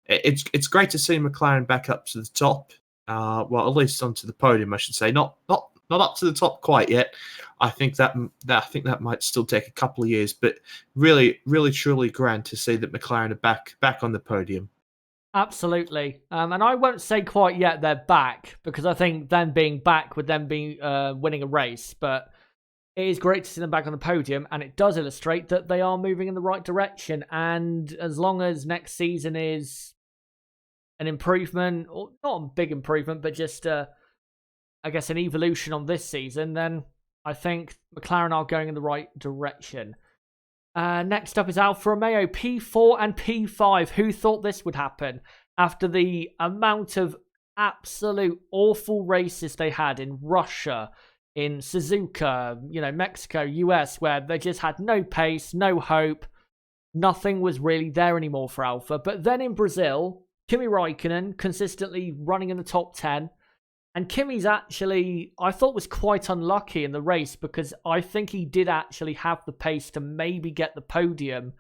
it's great to see McLaren back up to the top. Well, at least onto the podium, I should say. Not up to the top quite yet. I think that might still take a couple of years, but really, really, truly grand to see that McLaren are back on the podium.
Absolutely. And I won't say quite yet they're back, because I think them being back would then be winning a race. But it is great to see them back on the podium, and it does illustrate that they are moving in the right direction. And as long as next season is an improvement, or not a big improvement, but just, I guess, an evolution on this season, then I think McLaren are going in the right direction. Next up is Alfa Romeo, P4 and P5. Who thought this would happen after the amount of absolute awful races they had in Russia, in Suzuka, Mexico, US, where they just had no pace, no hope. Nothing was really there anymore for Alfa. But then in Brazil, Kimi Raikkonen consistently running in the top 10. And Kimi's actually, I thought, was quite unlucky in the race, because I think he did actually have the pace to maybe get the podium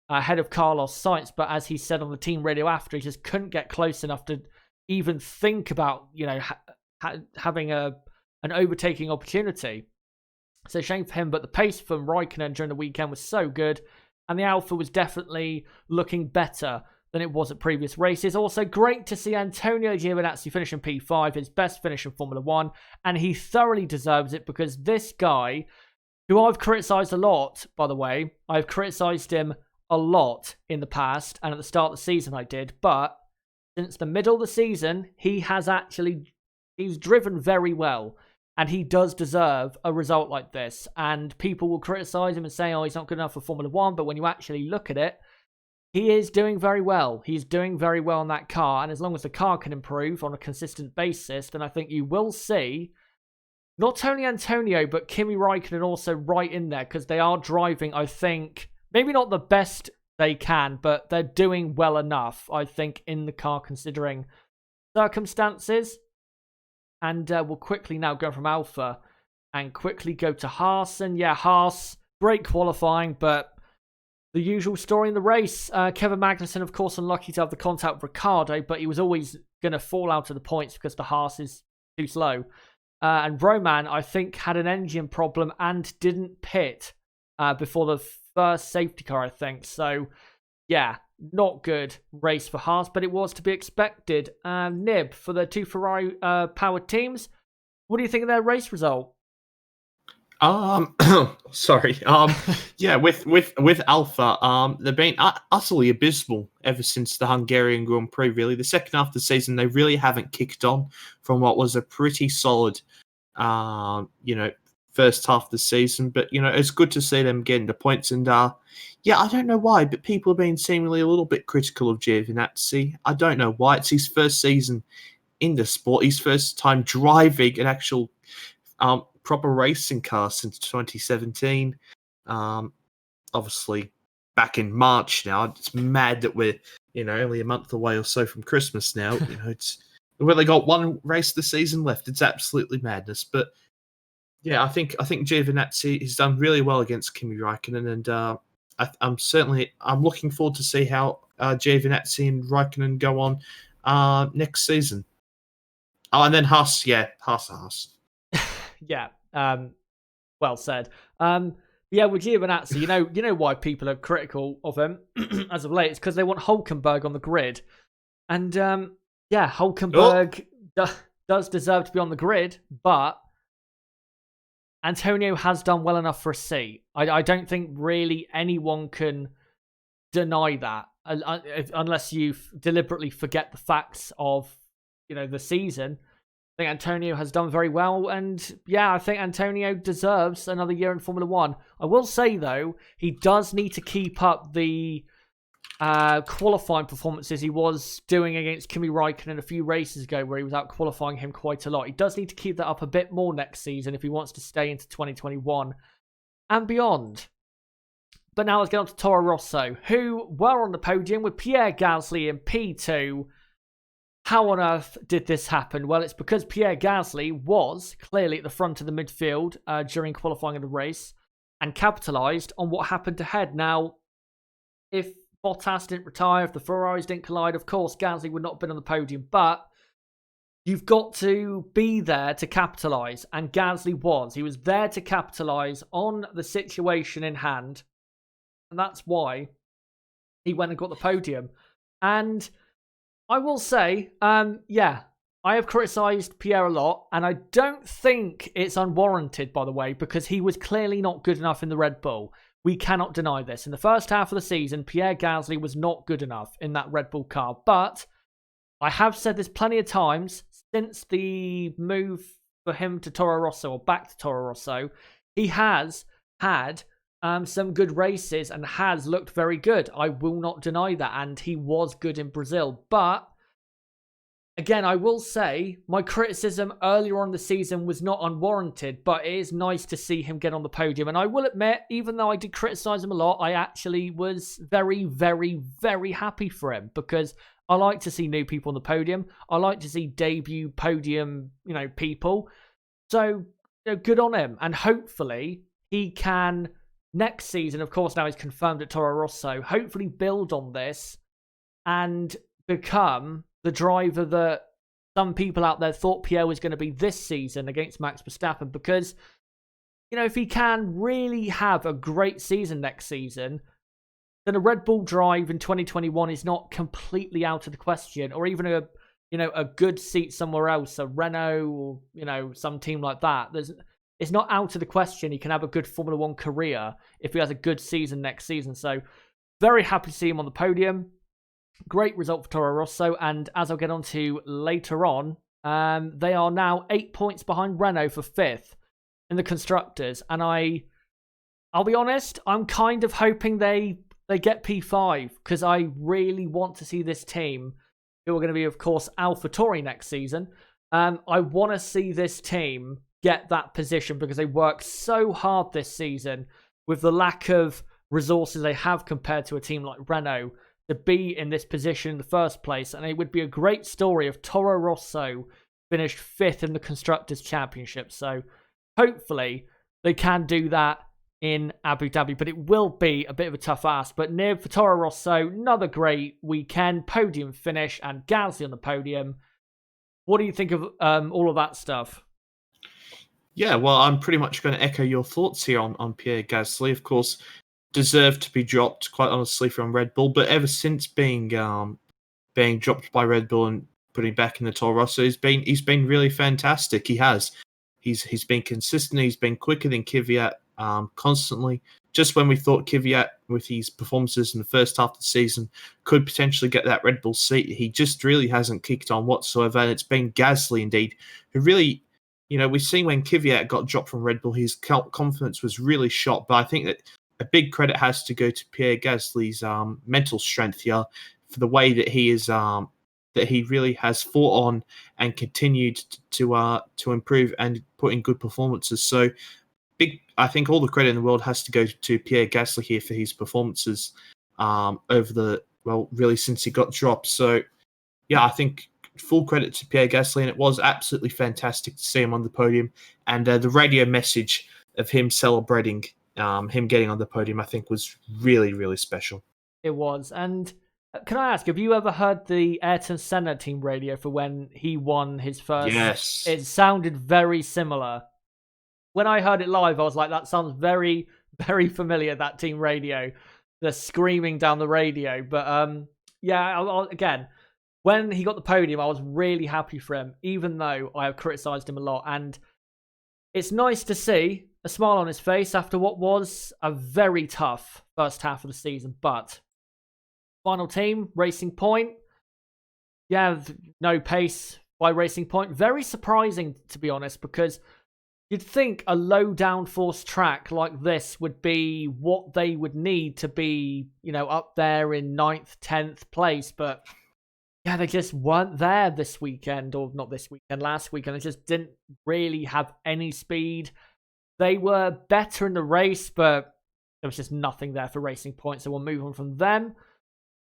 ahead of Carlos Sainz. But as he said on the team radio after, he just couldn't get close enough to even think about, having an overtaking opportunity. So shame for him. But the pace from Raikkonen during the weekend was so good, and the Alfa was definitely looking better than it was at previous races. Also, great to see Antonio Giovinazzi finish in P5, his best finish in Formula 1, and he thoroughly deserves it, because this guy, who I've criticised a lot, by the way, I've criticised him a lot in the past, and at the start of the season I did, but since the middle of the season, he's driven very well, and he does deserve a result like this. And people will criticise him and say, oh, he's not good enough for Formula 1, but when you actually look at it, he is doing very well. He's doing very well in that car. And as long as the car can improve on a consistent basis, then I think you will see not only Antonio, but Kimi Raikkonen also right in there, because they are driving, I think, maybe not the best they can, but they're doing well enough, I think, in the car considering circumstances. And we'll quickly now go from Alfa and quickly go to Haas. And yeah, Haas, great qualifying, but the usual story in the race. Kevin Magnussen, of course, unlucky to have the contact with Ricciardo, but he was always going to fall out of the points because the Haas is too slow. And Roman, I think, had an engine problem and didn't pit before the first safety car, I think. So, yeah, not good race for Haas, but it was to be expected. Nib, for the two Ferrari-powered teams, what do you think of their race result?
Sorry. Yeah, with Alfa, they've been utterly abysmal ever since the Hungarian Grand Prix. Really, the second half of the season, they really haven't kicked on from what was a pretty solid, first half of the season. But it's good to see them getting the points. And yeah, I don't know why, but people have been seemingly a little bit critical of Giovinazzi. I don't know why. It's his first season in the sport, his first time driving an actual proper racing car since 2017. Obviously, back in March now. It's mad that we're only a month away or so from Christmas now. It's we've only got one race of the season left. It's absolutely madness. But yeah, I think Giovinazzi has done really well against Kimi Raikkonen, and I'm looking forward to see how Giovinazzi and Raikkonen go on next season. Oh, and then Haas.
Yeah, well said. Yeah, with Giovinazzi, you know why people are critical of him as of late. It's because they want Hulkenberg on the grid, and yeah, Hulkenberg does deserve to be on the grid, but Antonio has done well enough for a seat. I don't think really anyone can deny that, unless you deliberately forget the facts of the season. I think Antonio has done very well, and yeah, I think Antonio deserves another year in Formula 1. I will say, though, he does need to keep up the qualifying performances he was doing against Kimi Raikkonen a few races ago, where he was out qualifying him quite a lot. He does need to keep that up a bit more next season if he wants to stay into 2021 and beyond. But now let's get on to Toro Rosso, who were on the podium with Pierre Gasly in P2. How on earth did this happen? Well, it's because Pierre Gasly was clearly at the front of the midfield during qualifying of the race and capitalised on what happened ahead. Now, if Bottas didn't retire, if the Ferraris didn't collide, of course, Gasly would not have been on the podium. But you've got to be there to capitalise, and Gasly was. He was there to capitalise on the situation in hand, and that's why he went and got the podium. And I will say, I have criticised Pierre a lot, and I don't think it's unwarranted, by the way, because he was clearly not good enough in the Red Bull. We cannot deny this. In the first half of the season, Pierre Gasly was not good enough in that Red Bull car. But I have said this plenty of times since the move for him to Toro Rosso, or back to Toro Rosso. He has had some good races and has looked very good. I will not deny that, and he was good in Brazil. But again, I will say my criticism earlier on in the season was not unwarranted, but it is nice to see him get on the podium. And I will admit, even though I did criticize him a lot, I actually was very, very, very happy for him, because I like to see new people on the podium. I like to see debut podium, people. So, good on him. And hopefully he can, next season, of course, now he's confirmed at Toro Rosso, hopefully build on this and become the driver that some people out there thought Pierre was going to be this season against Max Verstappen. Because, if he can really have a great season next season, then a Red Bull drive in 2021 is not completely out of the question, or even a good seat somewhere else, a Renault, or, some team like that. It's not out of the question. He can have a good Formula One career if he has a good season next season. So very happy to see him on the podium. Great result for Toro Rosso. And as I'll get on to later on, they are now 8 points behind Renault for 5th in the Constructors. And I'll be honest, I'm kind of hoping they get P5, because I really want to see this team, who are going to be, of course, Alfa Tauri next season. I want to see this team get that position, because they worked so hard this season with the lack of resources they have compared to a team like Renault to be in this position in the first place. And it would be a great story if Toro Rosso finished 5th in the Constructors' Championship. So hopefully they can do that in Abu Dhabi, but it will be a bit of a tough ask. But Niv, for Toro Rosso, another great weekend, podium finish, and Gasly on the podium. What do you think of all of that stuff?
Yeah, well, I'm pretty much going to echo your thoughts here on Pierre Gasly. Of course, deserved to be dropped, quite honestly, from Red Bull. But ever since being dropped by Red Bull and putting back in the Toro Rosso, he's been really fantastic. He has. He's been consistent. He's been quicker than Kvyat constantly. Just when we thought Kvyat, with his performances in the first half of the season, could potentially get that Red Bull seat, he just really hasn't kicked on whatsoever. And it's been Gasly, indeed, who really, we've seen when Kvyat got dropped from Red Bull, his confidence was really shot. But I think that a big credit has to go to Pierre Gasly's mental strength here, for the way that he is that he really has fought on and continued to improve and put in good performances. So I think all the credit in the world has to go to Pierre Gasly here for his performances really since he got dropped. So yeah, I think full credit to Pierre Gasly, and it was absolutely fantastic to see him on the podium. And the radio message of him celebrating him getting on the podium, I think, was really, really special.
It was. And can I ask, have you ever heard the Ayrton Senna team radio for when he won his first?
Yes.
It sounded very similar. When I heard it live, I was like, that sounds very, very familiar, that team radio. The screaming down the radio. But again, when he got the podium, I was really happy for him, even though I have criticised him a lot. And it's nice to see a smile on his face after what was a very tough first half of the season. But final team, Racing Point. Yeah, no pace by Racing Point. Very surprising, to be honest, because you'd think a low downforce track like this would be what they would need to be, up there in 9th, 10th place. But yeah, they just weren't there this weekend, or not this weekend, last weekend. They just didn't really have any speed. They were better in the race, but there was just nothing there for Racing Point. So we'll move on from them.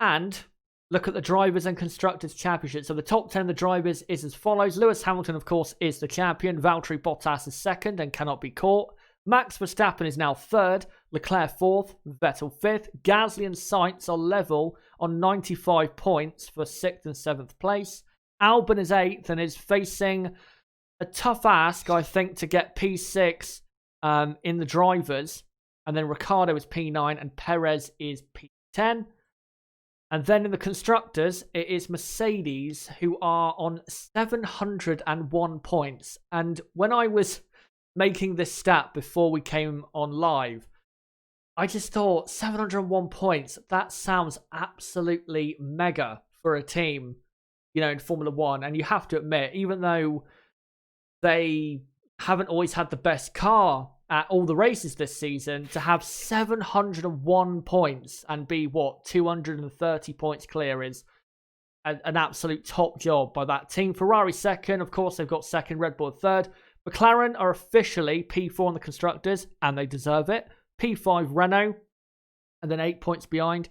And look at the Drivers and Constructors Championship. So the top 10 of the drivers is as follows. Lewis Hamilton, of course, is the champion. Valtteri Bottas is second and cannot be caught. Max Verstappen is now third. Leclerc fourth. Vettel fifth. Gasly and Sainz are level on 95 points for 6th and 7th place. Albon is 8th and is facing a tough ask, I think, to get P6 in the drivers. And then Ricciardo is P9 and Perez is P10. And then in the constructors, it is Mercedes who are on 701 points. And when I was making this stat before we came on live, I just thought 701 points, that sounds absolutely mega for a team, you know, in Formula One. And you have to admit, even though they haven't always had the best car at all the races this season, to have 701 points and be, 230 points clear is an absolute top job by that team. Ferrari second, of course, they've got second, Red Bull third. McLaren are officially P4 on the constructors, and they deserve it. P5 Renault, and then 8 points behind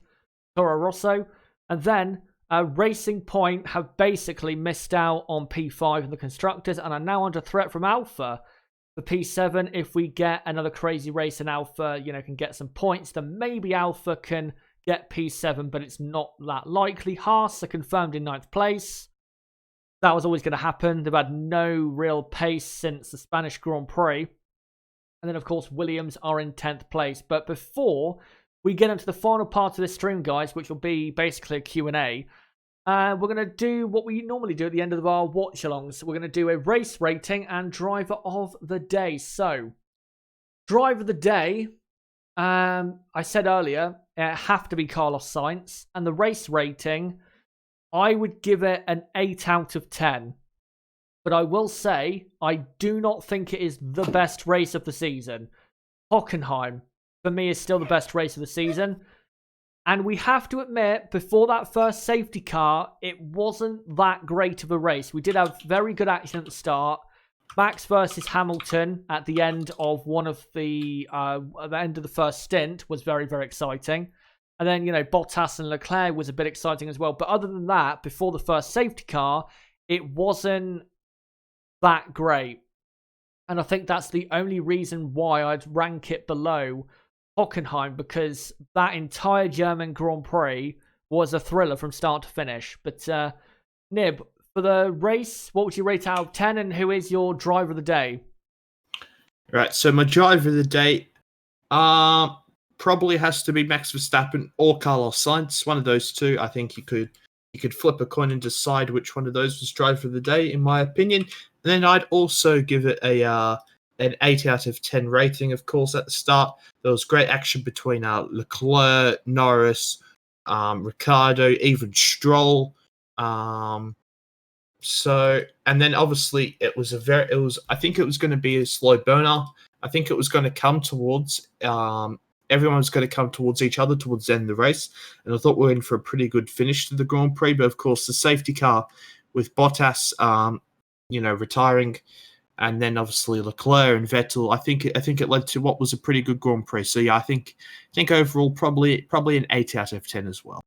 Toro Rosso. And then Racing Point have basically missed out on P5 in the constructors and are now under threat from Alfa for P7. If we get another crazy race and Alfa, can get some points, then maybe Alfa can get P7, but it's not that likely. Haas are confirmed in 9th place. That was always going to happen. They've had no real pace since the Spanish Grand Prix. And then, of course, Williams are in 10th place. But before we get into the final part of this stream, guys, which will be basically a Q&A, we're going to do what we normally do at the end of our watch-alongs. We're going to do a race rating and driver of the day. So, driver of the day, I said earlier, it have to be Carlos Sainz. And the race rating, I would give it an 8 out of 10. But I will say, I do not think it is the best race of the season. Hockenheim, for me, is still the best race of the season. And we have to admit, before that first safety car, it wasn't that great of a race. We did have very good action at the start. Max versus Hamilton at the end of at the end of the first stint was very, very exciting. And then, Bottas and Leclerc was a bit exciting as well. But other than that, before the first safety car, it wasn't that great. And I think that's the only reason why I'd rank it below Hockenheim, because that entire German Grand Prix was a thriller from start to finish. But Nib, for the race, what would you rate out of 10, and who is your driver of the day?
Right, so my driver of the day probably has to be Max Verstappen or Carlos Sainz. One of those two. I think you could flip a coin and decide which one of those was driver of the day, in my opinion. And then I'd also give it an 8 out of 10 rating, of course, at the start. There was great action between Leclerc, Norris, Ricciardo, even Stroll. And then obviously I think it was going to be a slow burner. I think it was going to come towards, everyone was going to come towards each other towards the end of the race. And I thought we were in for a pretty good finish to the Grand Prix. But of course, the safety car with Bottas, retiring, and then obviously Leclerc and Vettel, I think it led to what was a pretty good Grand Prix. So yeah, I think overall probably an 8 out of 10 as well.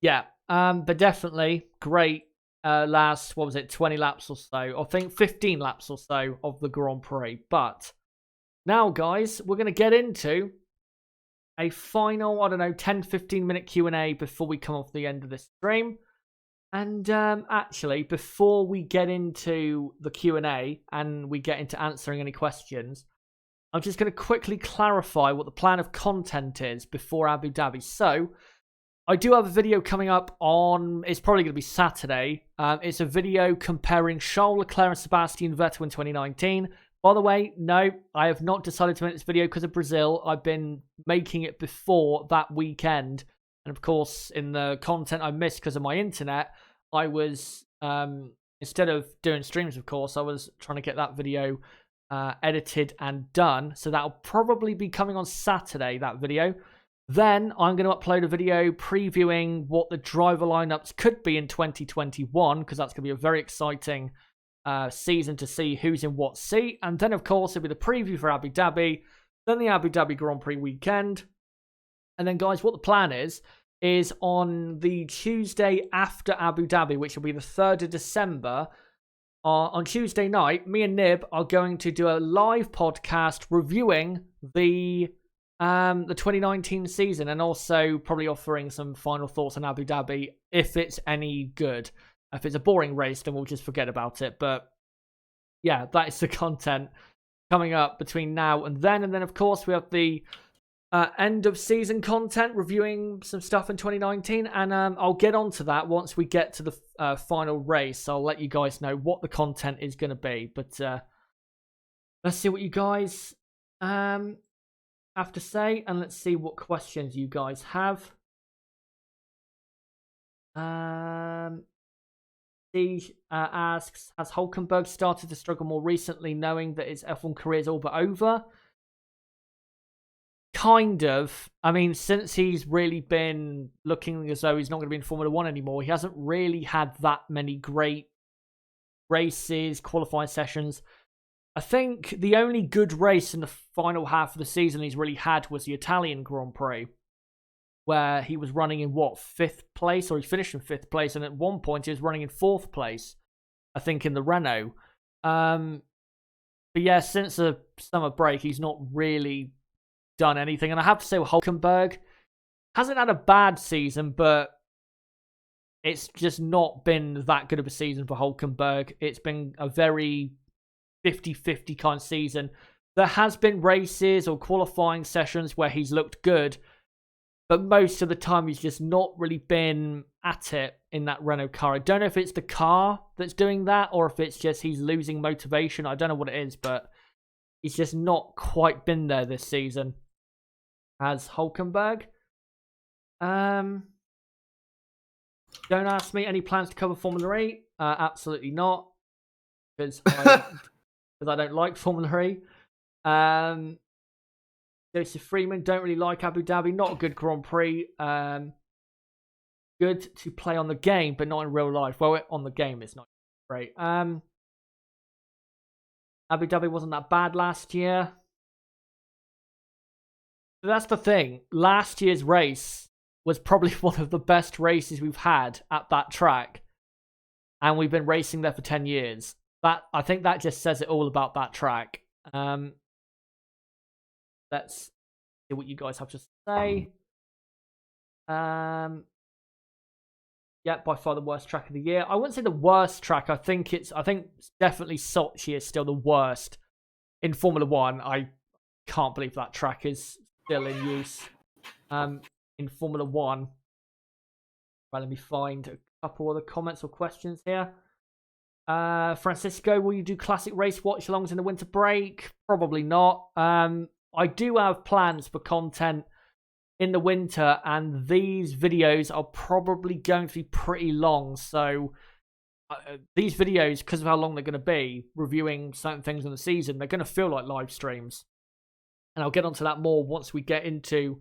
Yeah, but definitely great last 20 laps or so. I think 15 laps or so of the Grand Prix. But now, guys, we're going to get into a final, 10-15 minute Q&A before we come off the end of this stream. And actually, before we get into the Q&A and we get into answering any questions, I'm just going to quickly clarify what the plan of content is before Abu Dhabi. So, I do have a video coming up it's probably going to be Saturday. It's a video comparing Charles Leclerc and Sebastian Vettel in 2019. By the way, no, I have not decided to make this video because of Brazil. I've been making it before that weekend. And of course, in the content I missed because of my internet, I was, instead of doing streams, of course, I was trying to get that video edited and done. So that'll probably be coming on Saturday, that video. Then I'm going to upload a video previewing what the driver lineups could be in 2021, because that's going to be a very exciting season to see who's in what seat. And then, of course, it'll be the preview for Abu Dhabi, then the Abu Dhabi Grand Prix weekend. And then, guys, what the plan is is on the Tuesday after Abu Dhabi, which will be the 3rd of December. On Tuesday night, me and Nib are going to do a live podcast reviewing the 2019 season, and also probably offering some final thoughts on Abu Dhabi if it's any good. If it's a boring race, then we'll just forget about it. But yeah, that is the content coming up between now and then. And then, of course, we have the end of season content, reviewing some stuff in 2019, and I'll get onto that once we get to the final race. I'll let you guys know what the content is going to be, but let's see what you guys have to say, and let's see what questions you guys have. Steve asks, has Hulkenberg started to struggle more recently, knowing that his F1 career is all but over? Kind of. I mean, since he's really been looking as though he's not going to be in Formula 1 anymore, he hasn't really had that many great races, qualifying sessions. I think the only good race in the final half of the season he's really had was the Italian Grand Prix, where he was running in, 5th place? Or he finished in 5th place, and at one point he was running in 4th place, I think, in the Renault. But yeah, since the summer break, he's not really done anything. And I have to say, Hulkenberg hasn't had a bad season, but it's just not been that good of a season for Hulkenberg. It's been a very 50-50 kind of season. There has been races or qualifying sessions where he's looked good, but most of the time he's just not really been at it in that Renault car. I don't know if it's the car that's doing that, or if it's just he's losing motivation. I don't know what it is, but he's just not quite been there this season as Hulkenberg. Don't ask me any plans to cover Formula E. Absolutely not, because I don't like Formula E. Joseph Freeman, don't really like Abu Dhabi. Not a good Grand Prix. Good to play on the game, but not in real life. Well, on the game, it's not great. Abu Dhabi wasn't that bad last year. But that's the thing. Last year's race was probably one of the best races we've had at that track, and we've been racing there for 10 years. I think that just says it all about that track. Let's see what you guys have to say. Yeah, by far the worst track of the year. I wouldn't say the worst track. I think definitely Sochi is still the worst in Formula 1. I can't believe that track is still in use in Formula 1. Right, let me find a couple other comments or questions here. Francisco, will you do classic race watch-alongs in the winter break? Probably not. I do have plans for content in the winter, and these videos are probably going to be pretty long. So these videos, because of how long they're going to be, reviewing certain things in the season, they're going to feel like live streams. And I'll get onto that more once we get into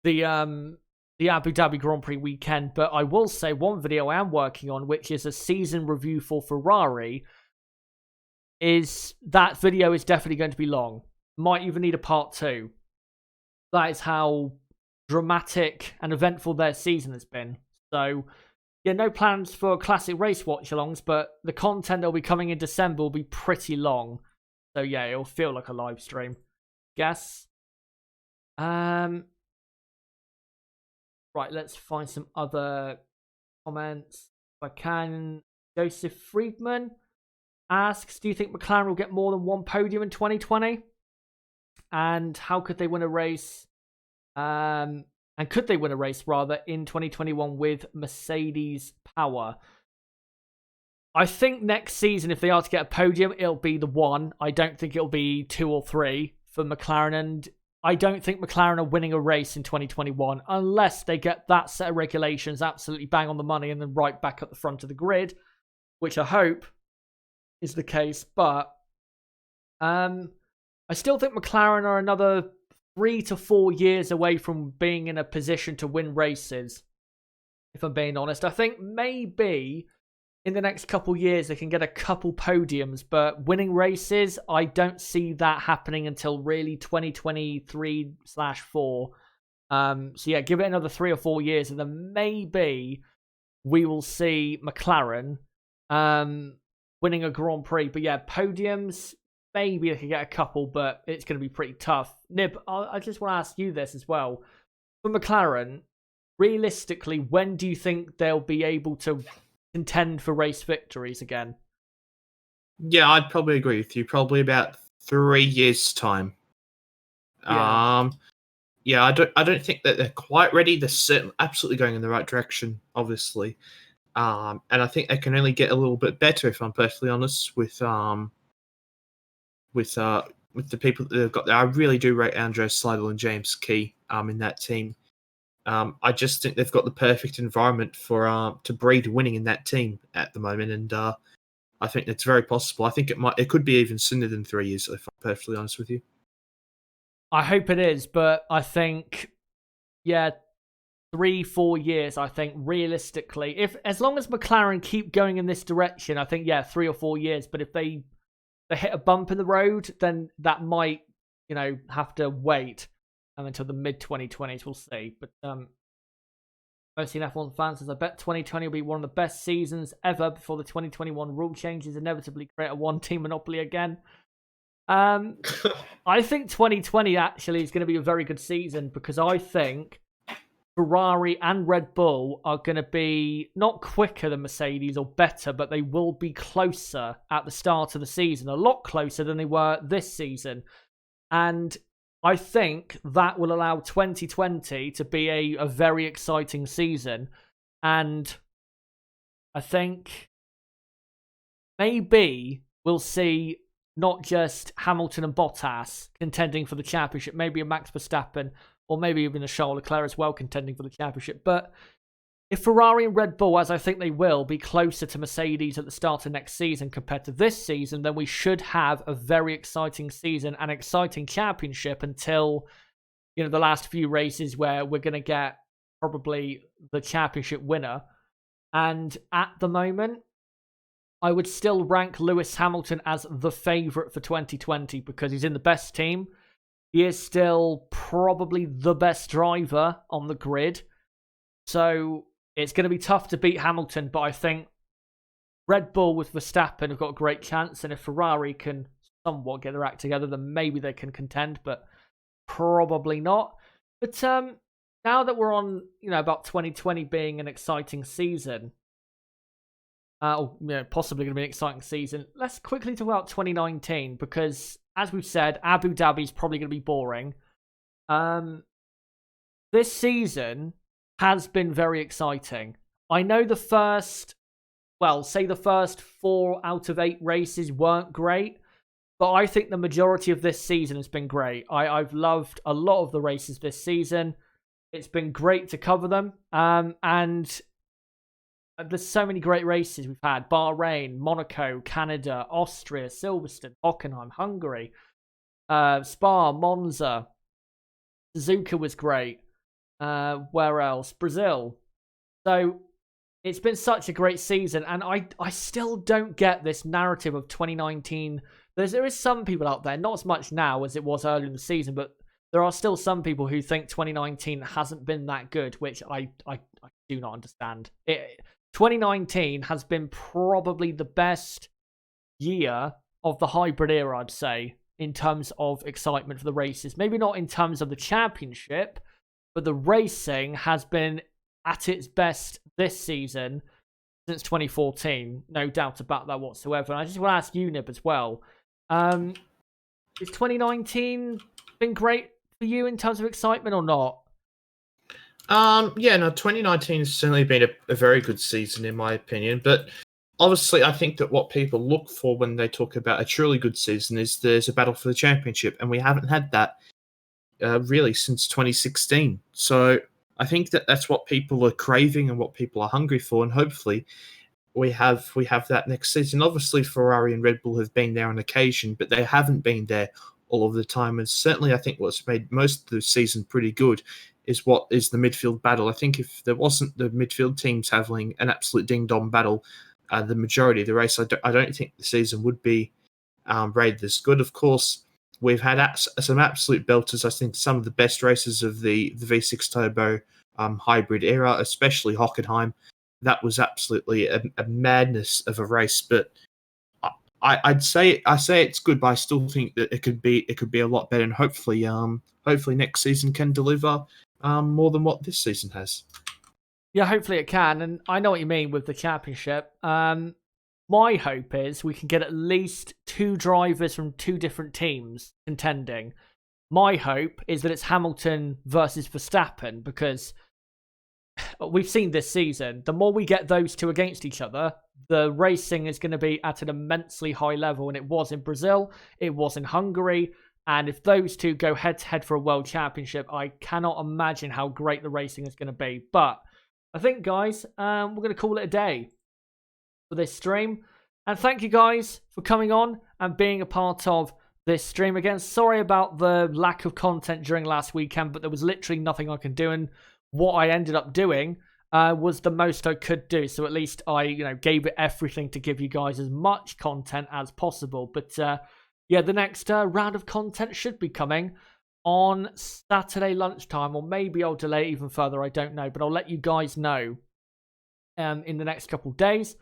the Abu Dhabi Grand Prix weekend. But I will say one video I am working on, which is a season review for Ferrari, that video is definitely going to be long. Might even need a part 2. That is how dramatic and eventful their season has been. So, yeah, no plans for classic race watch-alongs, but the content that will be coming in December will be pretty long. So, yeah, it'll feel like a live stream. Guess. Right, let's find some other comments if I can. Joseph Friedman asks, do you think McLaren will get more than one podium in 2020? And how could they win a race? And could they win a race, rather, in 2021 with Mercedes power? I think next season, if they are to get a podium, it'll be the 1. I don't think it'll be 2 or 3 for McLaren. And I don't think McLaren are winning a race in 2021 unless they get that set of regulations absolutely bang on the money and then right back at the front of the grid, which I hope is the case. But I still think McLaren are another 3 to 4 years away from being in a position to win races, if I'm being honest. I think maybe in the next couple years they can get a couple podiums, but winning races, I don't see that happening until really 2023/4. So yeah, give it another 3 or 4 years, and then maybe we will see McLaren winning a Grand Prix. But yeah, podiums, maybe they could get a couple, but it's going to be pretty tough. Nib, I just want to ask you this as well. For McLaren, realistically, when do you think they'll be able to contend for race victories again?
Yeah, I'd probably agree with you. Probably about 3 years' time.
Yeah.
Yeah, I don't think that they're quite ready. They're certainly absolutely going in the right direction, obviously. And I think they can only get a little bit better, if I'm perfectly honest, with the people that they've got there. I really do rate Andreas Seidel and James Key in that team. I just think they've got the perfect environment for to breed winning in that team at the moment, and I think it's very possible. I think it could be even sooner than 3 years, if I'm perfectly honest with you.
I hope it is, but I think, yeah, 3, 4 years, I think, realistically. If as long as McLaren keep going in this direction, I think, yeah, 3 or 4 years. But if they hit a bump in the road, then that might, have to wait until the mid-2020s. We'll see. But mostly an F1 fan says, I bet 2020 will be one of the best seasons ever before the 2021 rule changes inevitably create a one-team monopoly again. I think 2020 actually is going to be a very good season because I think Ferrari and Red Bull are going to be not quicker than Mercedes or better, but they will be closer at the start of the season, a lot closer than they were this season. And I think that will allow 2020 to be a very exciting season. And I think maybe we'll see not just Hamilton and Bottas contending for the championship, maybe a Max Verstappen or maybe even a Charles Leclerc as well contending for the championship. But if Ferrari and Red Bull, as I think they will, be closer to Mercedes at the start of next season compared to this season, then we should have a very exciting season and exciting championship until, the last few races where we're going to get probably the championship winner. And at the moment, I would still rank Lewis Hamilton as the favourite for 2020 because he's in the best team. He is still probably the best driver on the grid. So it's going to be tough to beat Hamilton, but I think Red Bull with Verstappen have got a great chance. And if Ferrari can somewhat get their act together, then maybe they can contend, but probably not. But now that we're on, about 2020 being an exciting season, possibly going to be an exciting season. Let's quickly talk about 2019 because, as we've said, Abu Dhabi is probably going to be boring. This season has been very exciting. I know the first 4 out of 8 races weren't great, but I think the majority of this season has been great. I've loved a lot of the races this season. It's been great to cover them, and there's so many great races we've had. Bahrain, Monaco, Canada, Austria, Silverstone, Hockenheim, Hungary, Spa, Monza. Suzuka was great. Where else? Brazil. So it's been such a great season. And I still don't get this narrative of 2019. There is some people out there, not as much now as it was earlier in the season, but there are still some people who think 2019 hasn't been that good, which I do not understand. 2019 has been probably the best year of the hybrid era, I'd say, in terms of excitement for the races. Maybe not in terms of the championship, but the racing has been at its best this season since 2014. No doubt about that whatsoever. And I just want to ask you, Nib, as well. Has 2019 been great for you in terms of excitement or not?
2019 has certainly been a very good season in my opinion, but obviously I think that what people look for when they talk about a truly good season is there's a battle for the championship, and we haven't had that really since 2016. So I think that that's what people are craving and what people are hungry for, and hopefully we have that next season. Obviously Ferrari and Red Bull have been there on occasion, but they haven't been there all of the time, and certainly I think what's made most of the season pretty good is what is the midfield battle. I think if there wasn't the midfield teams having an absolute ding-dong battle the majority of the race, I don't think the season would be rated as good. Of course, we've had some absolute belters. I think some of the best races of the V6 Turbo hybrid era, especially Hockenheim. That was absolutely a madness of a race. But I'd say it's good, but I still think that it could be a lot better, and hopefully next season can deliver more than what this season has.
Yeah, hopefully it can, and I know what you mean with the championship. My hope is we can get at least 2 drivers from 2 different teams contending. My hope is that it's Hamilton versus Verstappen, because we've seen this season, the more we get those 2 against each other, the racing is going to be at an immensely high level, and it was in Brazil, it was in Hungary, and if those 2 go head-to-head for a world championship, I cannot imagine how great the racing is going to be. But I think, guys, we're going to call it a day for this stream. And thank you guys for coming on and being a part of this stream again. Sorry about the lack of content during last weekend, but there was literally nothing I could do, and what I ended up doing was the most I could do. So at least I, gave it everything to give you guys as much content as possible. But yeah, the next round of content should be coming on Saturday lunchtime, or maybe I'll delay it even further. I don't know, but I'll let you guys know in the next couple of days.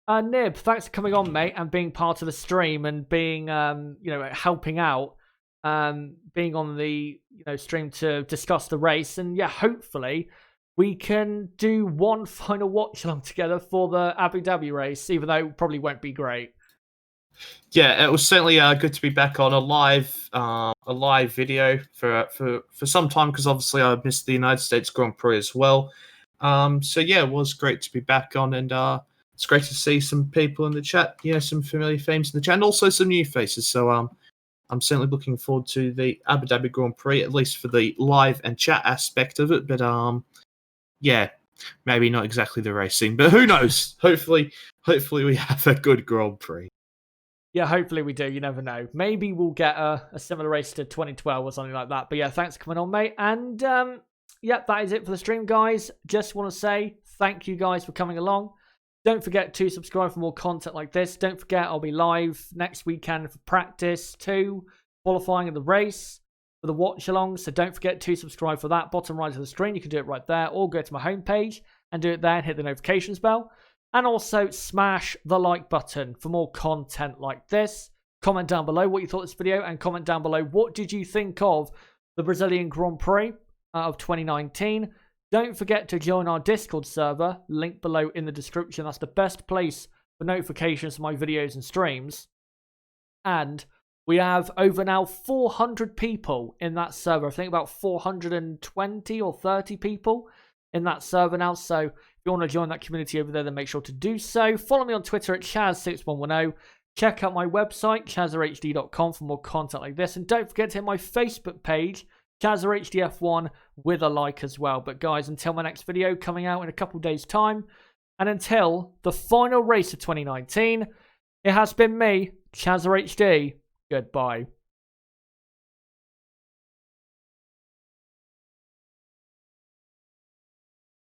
Nib, thanks for coming on, mate, and being part of the stream and being, helping out, being on the stream to discuss the race. And yeah, hopefully we can do one final watch along together for the Abu Dhabi race, even though it probably won't be great.
Yeah, it was certainly good to be back on a live video for some time, because obviously I missed the United States Grand Prix as well. So yeah, it was great to be back on, and it's great to see some people in the chat, some familiar faces in the chat, and also some new faces. So I'm certainly looking forward to the Abu Dhabi Grand Prix, at least for the live and chat aspect of it. But yeah, maybe not exactly the racing, but who knows? Hopefully we have a good Grand Prix.
Yeah, hopefully we do. You never know. Maybe we'll get a similar race to 2012 or something like that. But yeah, thanks for coming on, mate. And yeah, that is it for the stream, guys. Just want to say thank you guys for coming along. Don't forget to subscribe for more content like this. Don't forget, I'll be live next weekend for practice 2, qualifying in the race for the watch along. So don't forget to subscribe for that. Bottom right of the screen, you can do it right there, or go to my homepage and do it there and hit the notifications bell. And also smash the like button for more content like this. Comment down below what you thought of this video, and comment down below what did you think of the Brazilian Grand Prix of 2019. Don't forget to join our Discord server, link below in the description. That's the best place for notifications for my videos and streams. And we have over now 400 people in that server. I think about 420 or 30 people in that server now. So if you want to join that community over there, then make sure to do so. Follow me on Twitter at Chaz6110. Check out my website, chazerhd.com, for more content like this. And don't forget to hit my Facebook page, ChazerHDF1, with a like as well. But guys, until my next video coming out in a couple days' time, and until the final race of 2019, it has been me, ChazerHD. Goodbye.